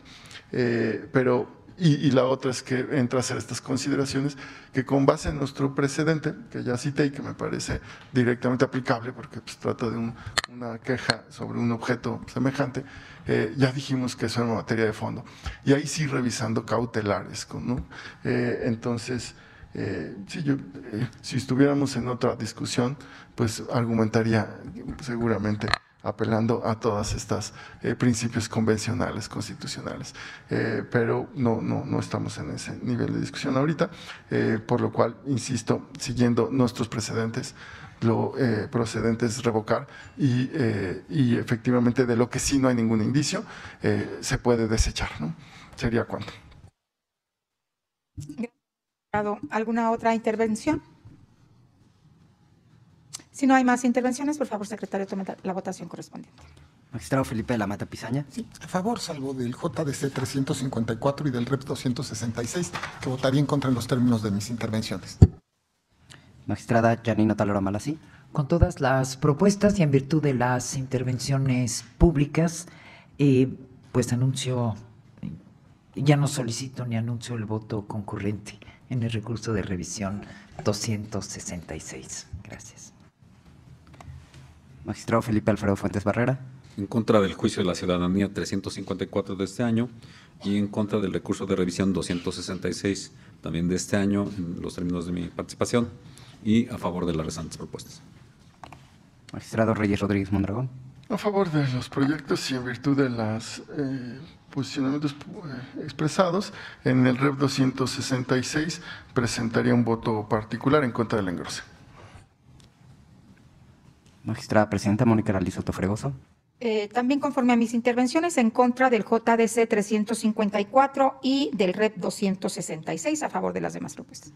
Y la otra es que entra a hacer estas consideraciones que con base en nuestro precedente, que ya cité y que me parece directamente aplicable, porque pues, trata de una queja sobre un objeto semejante, ya dijimos que eso era una materia de fondo. Y ahí sí revisando cautelares, ¿no? Entonces, sí, si estuviéramos en otra discusión, pues argumentaría seguramente apelando a todas estas principios convencionales, constitucionales. Pero no estamos en ese nivel de discusión ahorita, por lo cual, insisto, siguiendo nuestros precedentes, lo procedente es revocar y efectivamente de lo que sí no hay ningún indicio, se puede desechar, ¿no? Sería cuánto. ¿Alguna otra intervención? Si no hay más intervenciones, por favor, secretario, tome la votación correspondiente. Magistrado Felipe de la Mata Pizaña. Sí, a favor, salvo del JDC 354 y del REP 266, que votaría en contra en los términos de mis intervenciones. Magistrada Janina Talora Malasí. Con todas las propuestas y en virtud de las intervenciones públicas, pues anuncio, ya no solicito ni anuncio el voto concurrente en el recurso de revisión 266. Gracias. Magistrado Felipe Alfredo Fuentes Barrera. En contra del juicio de la ciudadanía 354 de este año y en contra del recurso de revisión 266 también de este año en los términos de mi participación y a favor de las restantes propuestas. Magistrado Reyes Rodríguez Mondragón. A favor de los proyectos y en virtud de los posicionamientos expresados, en el REP 266 presentaría un voto particular en contra del engrose. Magistrada Presidenta Mónica Aralí Soto Fregoso. También conforme a mis intervenciones, en contra del JDC 354 y del REP 266, a favor de las demás propuestas.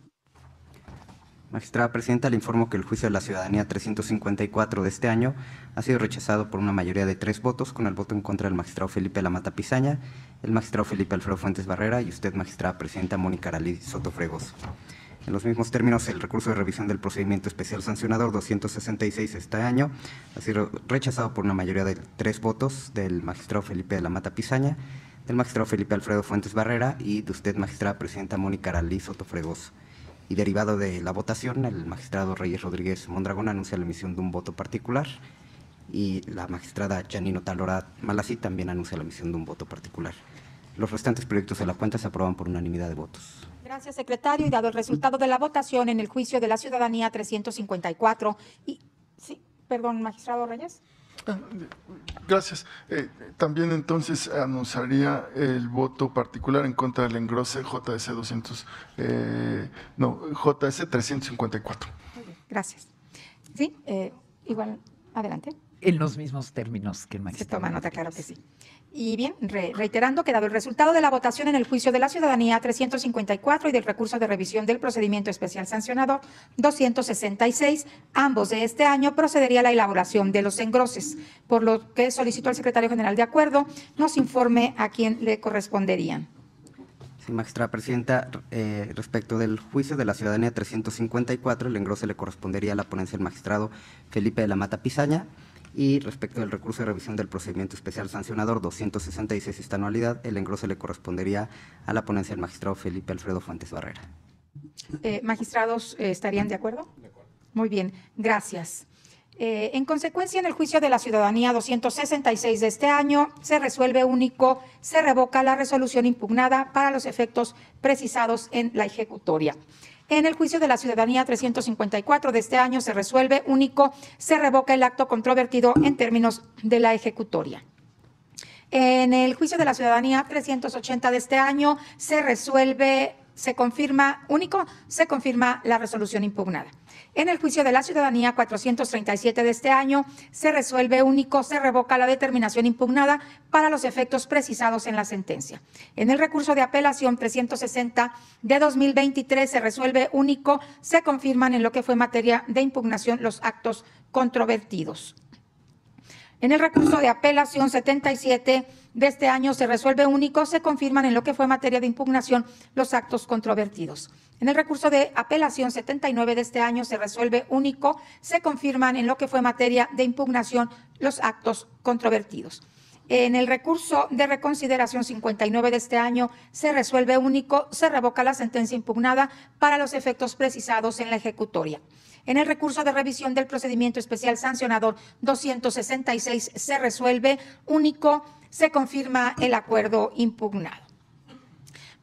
Magistrada Presidenta, le informo que el juicio de la ciudadanía 354 de este año ha sido rechazado por una mayoría de 3 votos, con el voto en contra del magistrado Felipe Lamata Pizaña, el magistrado Felipe Alfredo Fuentes Barrera y usted, magistrada Presidenta Mónica Aralí Soto Fregoso. En los mismos términos, el recurso de revisión del procedimiento especial sancionador 266 este año ha sido rechazado por una mayoría de 3 votos del magistrado Felipe de la Mata Pizaña, del magistrado Felipe Alfredo Fuentes Barrera y de usted, magistrada Presidenta Mónica Aralí Soto Fregoso. Y derivado de la votación, el magistrado Reyes Rodríguez Mondragón anuncia la emisión de un voto particular y la magistrada Janina Talora Malasí también anuncia la emisión de un voto particular. Los restantes proyectos de la cuenta se aprueban por unanimidad de votos. Gracias, secretario. Y dado el resultado de la votación en el juicio de la ciudadanía 354 y... Sí, perdón, magistrado Reyes. Gracias. También entonces anunciaría el voto particular en contra del engrose JS 354. Muy bien, gracias. Sí, igual, adelante. En los mismos términos que el Se magistrado. toma nota, claro que sí. Y bien, reiterando que dado el resultado de la votación en el juicio de la ciudadanía 354 y del recurso de revisión del procedimiento especial sancionador 266, ambos de este año, procedería a la elaboración de los engroses, por lo que solicito al secretario general de acuerdo nos informe a quién le corresponderían. Sí, magistrada Presidenta, respecto del juicio de la ciudadanía 354, el engrose le correspondería a la ponencia del magistrado Felipe de la Mata Pizaña. Y respecto del recurso de revisión del procedimiento especial sancionador 266 esta anualidad, el engrose le correspondería a la ponencia del magistrado Felipe Alfredo Fuentes Barrera. Magistrados, ¿estarían de acuerdo? De acuerdo. Muy bien, gracias. En consecuencia, en el juicio de la ciudadanía 266 de este año, se resuelve único, se revoca la resolución impugnada para los efectos precisados en la ejecutoria. En el juicio de la ciudadanía 354 de este año se resuelve único, se revoca el acto controvertido en términos de la ejecutoria. En el juicio de la ciudadanía 380 de este año se resuelve, se confirma único, se confirma la resolución impugnada. En el juicio de la ciudadanía 437 de este año se resuelve único, se revoca la determinación impugnada para los efectos precisados en la sentencia. En el recurso de apelación 360 de 2023 se resuelve único, se confirman en lo que fue materia de impugnación los actos controvertidos. En el recurso de apelación 77 de este año se resuelve único, se confirman en lo que fue materia de impugnación los actos controvertidos. En el recurso de apelación 79 de este año se resuelve único, se confirman en lo que fue materia de impugnación los actos controvertidos. En el recurso de reconsideración 59 de este año se resuelve único, se revoca la sentencia impugnada para los efectos precisados en la ejecutoria. En el recurso de revisión del procedimiento especial sancionador 266 se resuelve único, se confirma el acuerdo impugnado.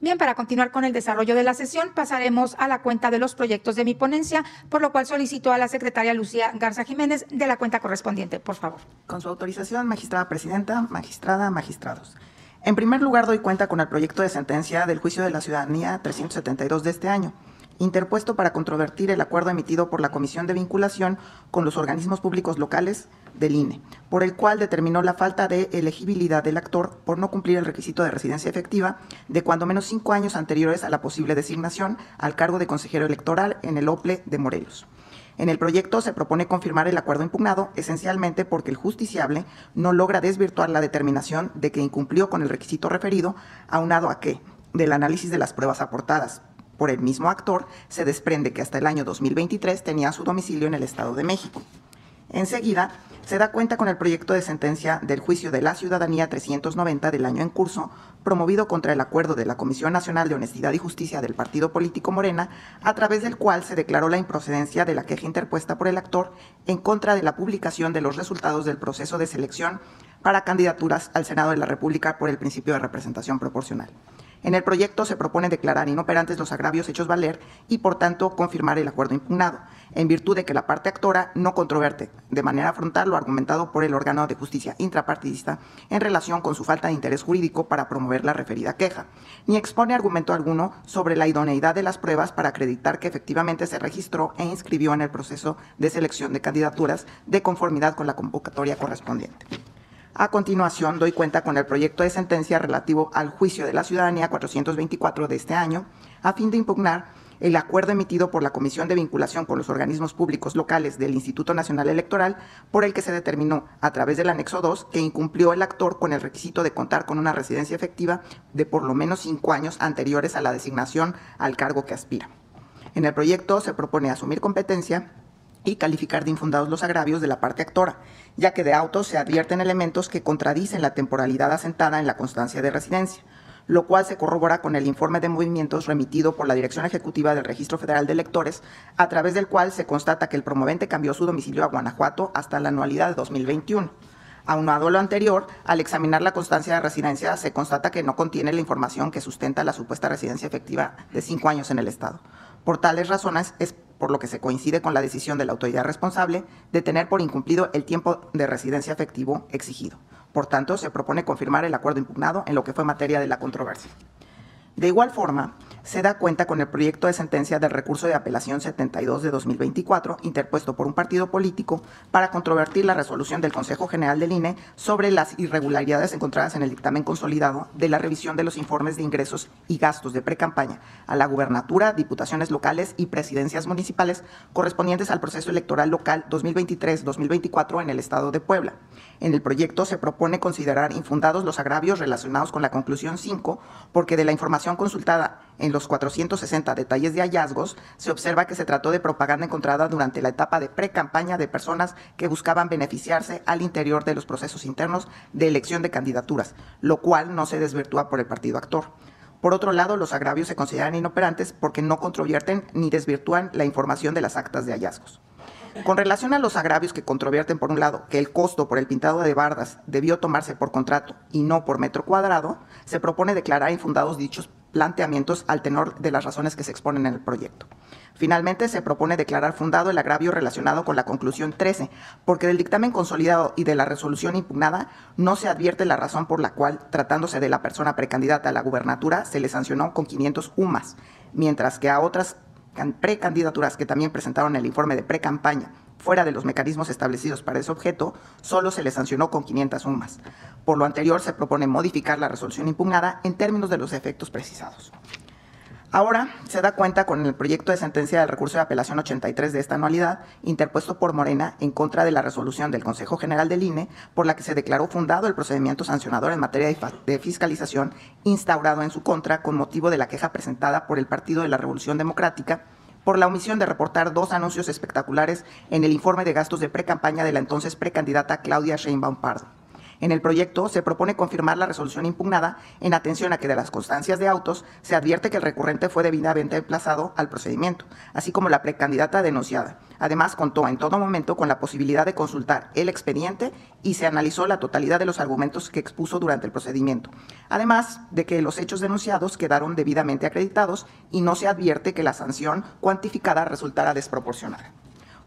Bien, para continuar con el desarrollo de la sesión, pasaremos a la cuenta de los proyectos de mi ponencia, por lo cual solicito a la secretaria Lucía Garza Jiménez de la cuenta correspondiente, por favor. Con su autorización, magistrada presidenta, magistrada, magistrados. En primer lugar, doy cuenta con el proyecto de sentencia del Juicio de la Ciudadanía 372 de este año, interpuesto para controvertir el acuerdo emitido por la Comisión de Vinculación con los organismos públicos locales del INE, por el cual determinó la falta de elegibilidad del actor por no cumplir el requisito de residencia efectiva de cuando menos 5 años anteriores a la posible designación al cargo de consejero electoral en el OPLE de Morelos. En el proyecto se propone confirmar el acuerdo impugnado, esencialmente porque el justiciable no logra desvirtuar la determinación de que incumplió con el requisito referido, aunado a que, del análisis de las pruebas aportadas por el mismo actor, se desprende que hasta el año 2023 tenía su domicilio en el Estado de México. Enseguida, se da cuenta con el proyecto de sentencia del Juicio de la Ciudadanía 390 del año en curso, promovido contra el acuerdo de la Comisión Nacional de Honestidad y Justicia del Partido Político Morena, a través del cual se declaró la improcedencia de la queja interpuesta por el actor en contra de la publicación de los resultados del proceso de selección para candidaturas al Senado de la República por el principio de representación proporcional. En el proyecto se propone declarar inoperantes los agravios hechos valer y, por tanto, confirmar el acuerdo impugnado, en virtud de que la parte actora no controverte de manera frontal lo argumentado por el órgano de justicia intrapartidista en relación con su falta de interés jurídico para promover la referida queja, ni expone argumento alguno sobre la idoneidad de las pruebas para acreditar que efectivamente se registró e inscribió en el proceso de selección de candidaturas de conformidad con la convocatoria correspondiente. A continuación, doy cuenta con el proyecto de sentencia relativo al Juicio de la Ciudadanía 424 de este año, a fin de impugnar el acuerdo emitido por la Comisión de Vinculación con los organismos públicos locales del Instituto Nacional Electoral, por el que se determinó, a través del anexo 2, que incumplió el actor con el requisito de contar con una residencia efectiva de por lo menos 5 años anteriores a la designación al cargo que aspira. En el proyecto se propone asumir competencia y calificar de infundados los agravios de la parte actora, ya que de auto se advierten elementos que contradicen la temporalidad asentada en la constancia de residencia, lo cual se corrobora con el informe de movimientos remitido por la Dirección Ejecutiva del Registro Federal de Electores, a través del cual se constata que el promovente cambió su domicilio a Guanajuato hasta la anualidad de 2021. Aunado a lo anterior, al examinar la constancia de residencia, se constata que no contiene la información que sustenta la supuesta residencia efectiva de 5 años en el Estado. Por tales razones, es por lo que se coincide con la decisión de la autoridad responsable de tener por incumplido el tiempo de residencia efectivo exigido. Por tanto, se propone confirmar el acuerdo impugnado en lo que fue materia de la controversia. De igual forma, se da cuenta con el proyecto de sentencia del recurso de apelación 72 de 2024, interpuesto por un partido político para controvertir la resolución del Consejo General del INE sobre las irregularidades encontradas en el dictamen consolidado de la revisión de los informes de ingresos y gastos de precampaña a la gubernatura, diputaciones locales y presidencias municipales correspondientes al proceso electoral local 2023-2024 en el Estado de Puebla. En el proyecto se propone considerar infundados los agravios relacionados con la conclusión 5, porque de la información consultada en los 460 detalles de hallazgos, se observa que se trató de propaganda encontrada durante la etapa de pre-campaña de personas que buscaban beneficiarse al interior de los procesos internos de elección de candidaturas, lo cual no se desvirtúa por el partido actor. Por otro lado, los agravios se consideran inoperantes porque no controvierten ni desvirtúan la información de las actas de hallazgos. Con relación a los agravios que controvierten, por un lado, que el costo por el pintado de bardas debió tomarse por contrato y no por metro cuadrado, se propone declarar infundados dichos planteamientos al tenor de las razones que se exponen en el proyecto. Finalmente, se propone declarar fundado el agravio relacionado con la conclusión 13, porque del dictamen consolidado y de la resolución impugnada no se advierte la razón por la cual, tratándose de la persona precandidata a la gubernatura, se le sancionó con 500 UMAS, mientras que a otras precandidaturas que también presentaron el informe de precampaña fuera de los mecanismos establecidos para ese objeto, solo se les sancionó con 500 UMAS. Por lo anterior, se propone modificar la resolución impugnada en términos de los efectos precisados. Ahora se da cuenta con el proyecto de sentencia del recurso de apelación 83 de esta anualidad, interpuesto por Morena en contra de la resolución del Consejo General del INE, por la que se declaró fundado el procedimiento sancionador en materia de fiscalización instaurado en su contra con motivo de la queja presentada por el Partido de la Revolución Democrática por la omisión de reportar 2 anuncios espectaculares en el informe de gastos de precampaña de la entonces precandidata Claudia Sheinbaum Pardo. En el proyecto se propone confirmar la resolución impugnada en atención a que de las constancias de autos se advierte que el recurrente fue debidamente emplazado al procedimiento, así como la precandidata denunciada. Además, contó en todo momento con la posibilidad de consultar el expediente y se analizó la totalidad de los argumentos que expuso durante el procedimiento. Además de que los hechos denunciados quedaron debidamente acreditados y no se advierte que la sanción cuantificada resultara desproporcionada.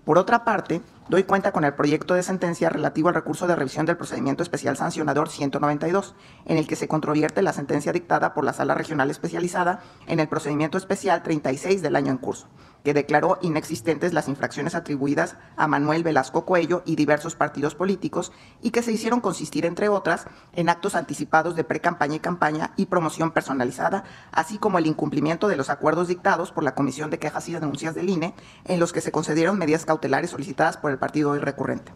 Por otra parte, doy cuenta con el proyecto de sentencia relativo al recurso de revisión del procedimiento especial sancionador 192, en el que se controvierte la sentencia dictada por la Sala Regional Especializada en el procedimiento especial 36 del año en curso, que declaró inexistentes las infracciones atribuidas a Manuel Velasco Coello y diversos partidos políticos y que se hicieron consistir, entre otras, en actos anticipados de precampaña y campaña y promoción personalizada, así como el incumplimiento de los acuerdos dictados por la Comisión de Quejas y Denuncias del INE, en los que se concedieron medidas cautelares solicitadas por el partido hoy recurrente.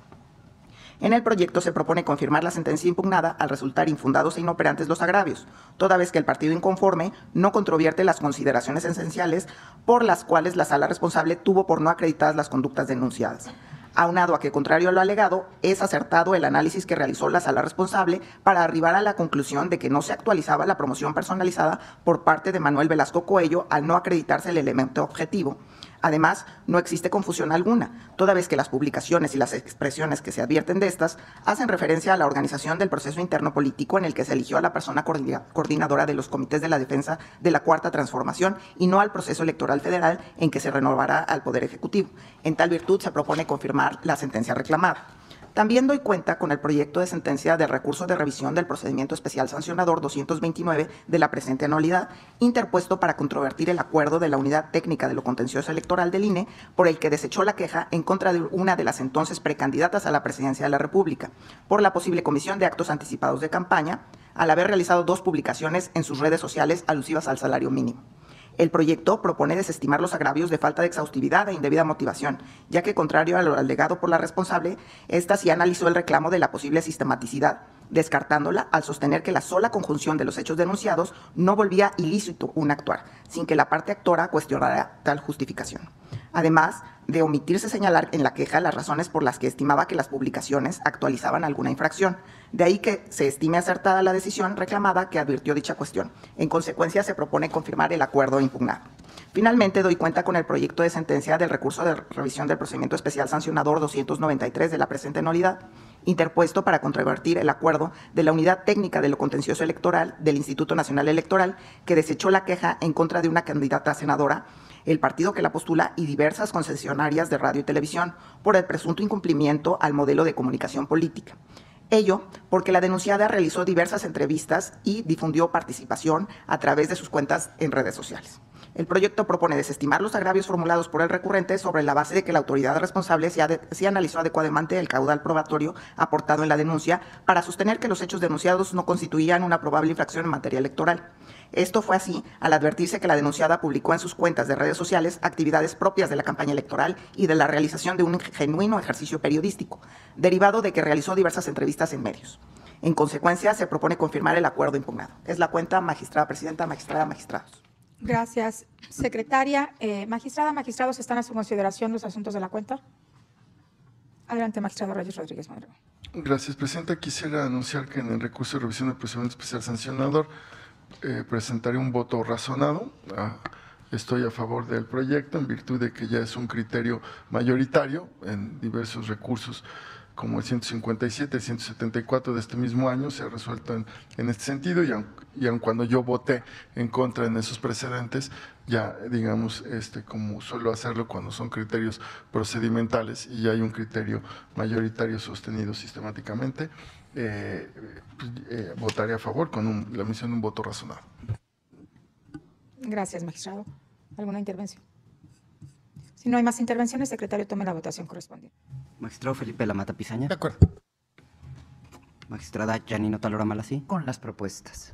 En el proyecto se propone confirmar la sentencia impugnada al resultar infundados e inoperantes los agravios, toda vez que el partido inconforme no controvierte las consideraciones esenciales por las cuales la sala responsable tuvo por no acreditadas las conductas denunciadas. Aunado a que, contrario a lo alegado, es acertado el análisis que realizó la sala responsable para arribar a la conclusión de que no se actualizaba la promoción personalizada por parte de Manuel Velasco Coello al no acreditarse el elemento objetivo. Además, no existe confusión alguna, toda vez que las publicaciones y las expresiones que se advierten de estas hacen referencia a la organización del proceso interno político en el que se eligió a la persona coordinadora de los comités de la defensa de la Cuarta Transformación y no al proceso electoral federal en que se renovará al Poder Ejecutivo. En tal virtud, se propone confirmar la sentencia reclamada. También doy cuenta con el proyecto de sentencia del recurso de revisión del procedimiento especial sancionador 229 de la presente anualidad, interpuesto para controvertir el acuerdo de la Unidad Técnica de lo Contencioso Electoral del INE, por el que desechó la queja en contra de una de las entonces precandidatas a la presidencia de la República, por la posible comisión de actos anticipados de campaña, al haber realizado 2 publicaciones en sus redes sociales alusivas al salario mínimo. El proyecto propone desestimar los agravios de falta de exhaustividad e indebida motivación, ya que, contrario a lo alegado por la responsable, esta sí analizó el reclamo de la posible sistematicidad, descartándola al sostener que la sola conjunción de los hechos denunciados no volvía ilícito un actuar, sin que la parte actora cuestionara tal justificación. Además de omitirse señalar en la queja las razones por las que estimaba que las publicaciones actualizaban alguna infracción. De ahí que se estime acertada la decisión reclamada que advirtió dicha cuestión. En consecuencia, se propone confirmar el acuerdo impugnado. Finalmente, doy cuenta con el proyecto de sentencia del recurso de revisión del procedimiento especial sancionador 293 de la presente anualidad, interpuesto para controvertir el acuerdo de la Unidad Técnica de lo Contencioso Electoral del Instituto Nacional Electoral, que desechó la queja en contra de una candidata a senadora, el partido que la postula y diversas concesionarias de radio y televisión por el presunto incumplimiento al modelo de comunicación política. Ello porque la denunciada realizó diversas entrevistas y difundió participación a través de sus cuentas en redes sociales. El proyecto propone desestimar los agravios formulados por el recurrente sobre la base de que la autoridad responsable sí analizó adecuadamente el caudal probatorio aportado en la denuncia para sostener que los hechos denunciados no constituían una probable infracción en materia electoral. Esto fue así al advertirse que la denunciada publicó en sus cuentas de redes sociales actividades propias de la campaña electoral y de la realización de un genuino ejercicio periodístico, derivado de que realizó diversas entrevistas en medios. En consecuencia, se propone confirmar el acuerdo impugnado. Es la cuenta, magistrada presidenta, magistrada, magistrados. Gracias, secretaria. Magistrada, magistrados, ¿están a su consideración los asuntos de la cuenta? Adelante, magistrado Reyes Rodríguez Mondragón. Gracias, presidenta. Quisiera anunciar que en el recurso de revisión del procedimiento especial sancionador presentaré un voto razonado. Estoy a favor del proyecto en virtud de que ya es un criterio mayoritario en diversos recursos como el 157, el 174 de este mismo año se ha resuelto en este sentido y aun cuando yo voté en contra en esos precedentes, ya digamos, como suelo hacerlo cuando son criterios procedimentales y ya hay un criterio mayoritario sostenido sistemáticamente, votaré a favor con la emisión de un voto razonado. Gracias, magistrado. ¿Alguna intervención? Si no hay más intervenciones, secretario, tome la votación correspondiente. Magistrado Felipe Lamata Pisaña. De acuerdo. Magistrada Janino Talora Malasí. Con las propuestas.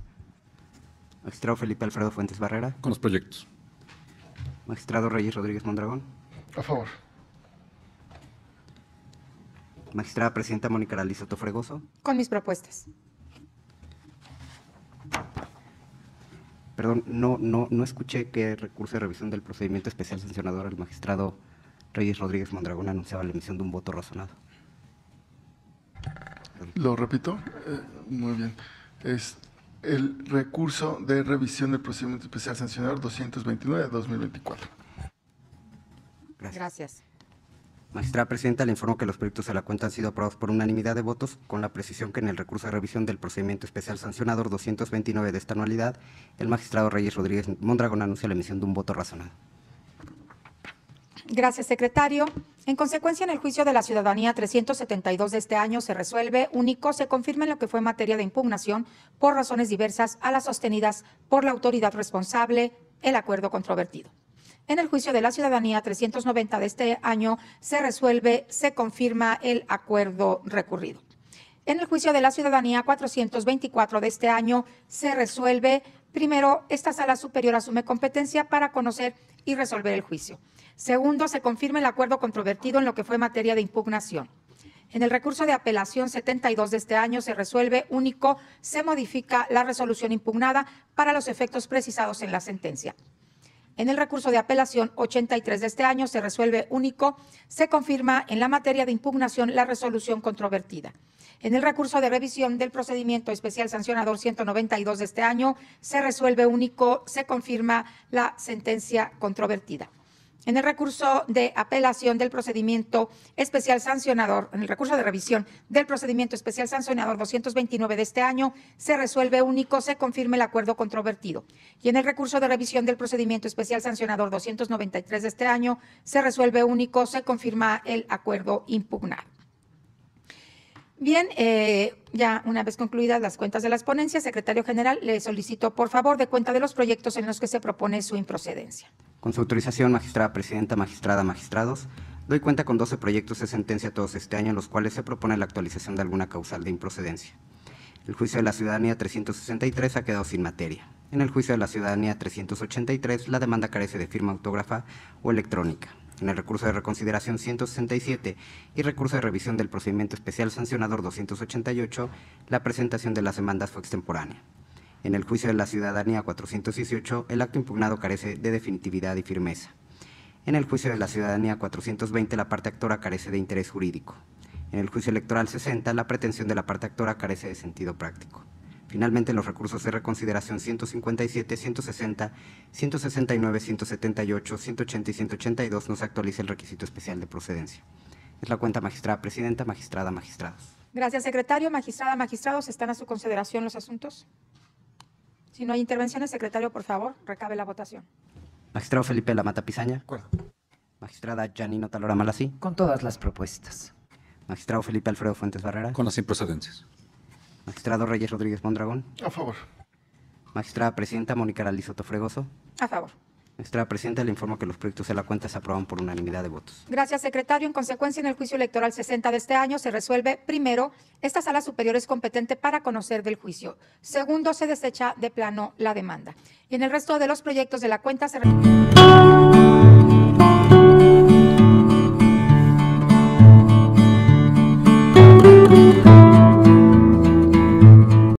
Magistrado Felipe Alfredo Fuentes Barrera. Con los proyectos. Magistrado Reyes Rodríguez Mondragón. A favor. Magistrada Presidenta Mónica Aralí Soto Fregoso. Con mis propuestas. Perdón, no escuché qué recurso de revisión del procedimiento especial sancionador el magistrado Reyes Rodríguez Mondragón anunciaba la emisión de un voto razonado. Lo repito. Muy bien. Es el recurso de revisión del procedimiento especial sancionador 229 de 2024. Gracias. Magistrada Presidenta, le informo que los proyectos de la cuenta han sido aprobados por unanimidad de votos, con la precisión que en el recurso de revisión del procedimiento especial sancionador 229 de esta anualidad, el magistrado Reyes Rodríguez Mondragón anuncia la emisión de un voto razonado. Gracias, secretario. En consecuencia, en el juicio de la ciudadanía 372 de este año se resuelve único, se confirma en lo que fue materia de impugnación por razones diversas a las sostenidas por la autoridad responsable el acuerdo controvertido. En el juicio de la ciudadanía 390 de este año se resuelve, se confirma el acuerdo recurrido. En el juicio de la ciudadanía 424 de este año se resuelve, primero, esta sala superior asume competencia para conocer y resolver el juicio. Segundo, se confirma el acuerdo controvertido en lo que fue materia de impugnación. En el recurso de apelación 72 de este año se resuelve único, se modifica la resolución impugnada para los efectos precisados en la sentencia. En el recurso de apelación 83 de este año se resuelve único, se confirma en la materia de impugnación la resolución controvertida. En el recurso de revisión del procedimiento especial sancionador 192 de este año se resuelve único, se confirma la sentencia controvertida. En el recurso de apelación del procedimiento especial sancionador, en el recurso de revisión del procedimiento especial sancionador 229 de este año, se resuelve único, se confirma el acuerdo controvertido. Y en el recurso de revisión del procedimiento especial sancionador 293 de este año, se resuelve único, se confirma el acuerdo impugnado. Bien, ya una vez concluidas las cuentas de las ponencias, secretario general, le solicito por favor de cuenta de los proyectos en los que se propone su improcedencia. Con su autorización, magistrada presidenta, magistrada, magistrados, doy cuenta con 12 proyectos de sentencia todos este año en los cuales se propone la actualización de alguna causal de improcedencia. El juicio de la ciudadanía 363 ha quedado sin materia. En el juicio de la ciudadanía 383, la demanda carece de firma autógrafa o electrónica. En el recurso de reconsideración 167 y recurso de revisión del procedimiento especial sancionador 288, la presentación de las demandas fue extemporánea. En el juicio de la ciudadanía 418, el acto impugnado carece de definitividad y firmeza. En el juicio de la ciudadanía 420, la parte actora carece de interés jurídico. En el juicio electoral 60, la pretensión de la parte actora carece de sentido práctico. Finalmente, en los recursos de reconsideración 157, 160, 169, 178, 180 y 182 no se actualiza el requisito especial de procedencia. Es la cuenta magistrada presidenta, magistrada, magistrados. Gracias, secretario. Magistrada, magistrados, ¿están a su consideración los asuntos? Si no hay intervenciones, secretario, por favor, recabe la votación. Magistrado Felipe Lamata Pisaña. De acuerdo. Magistrada Janino Talora Malasí. Con todas las propuestas. Magistrado Felipe Alfredo Fuentes Barrera. Con las improcedencias. Magistrado Reyes Rodríguez Mondragón. A favor. Magistrada Presidenta Mónica Aralí Soto Fregoso. A favor. Magistrada Presidenta, le informo que los proyectos de la cuenta se aprueban por unanimidad de votos. Gracias, secretario. En consecuencia, en el juicio electoral 60 de este año se resuelve, primero, esta sala superior es competente para conocer del juicio. Segundo, se desecha de plano la demanda. Y en el resto de los proyectos de la cuenta se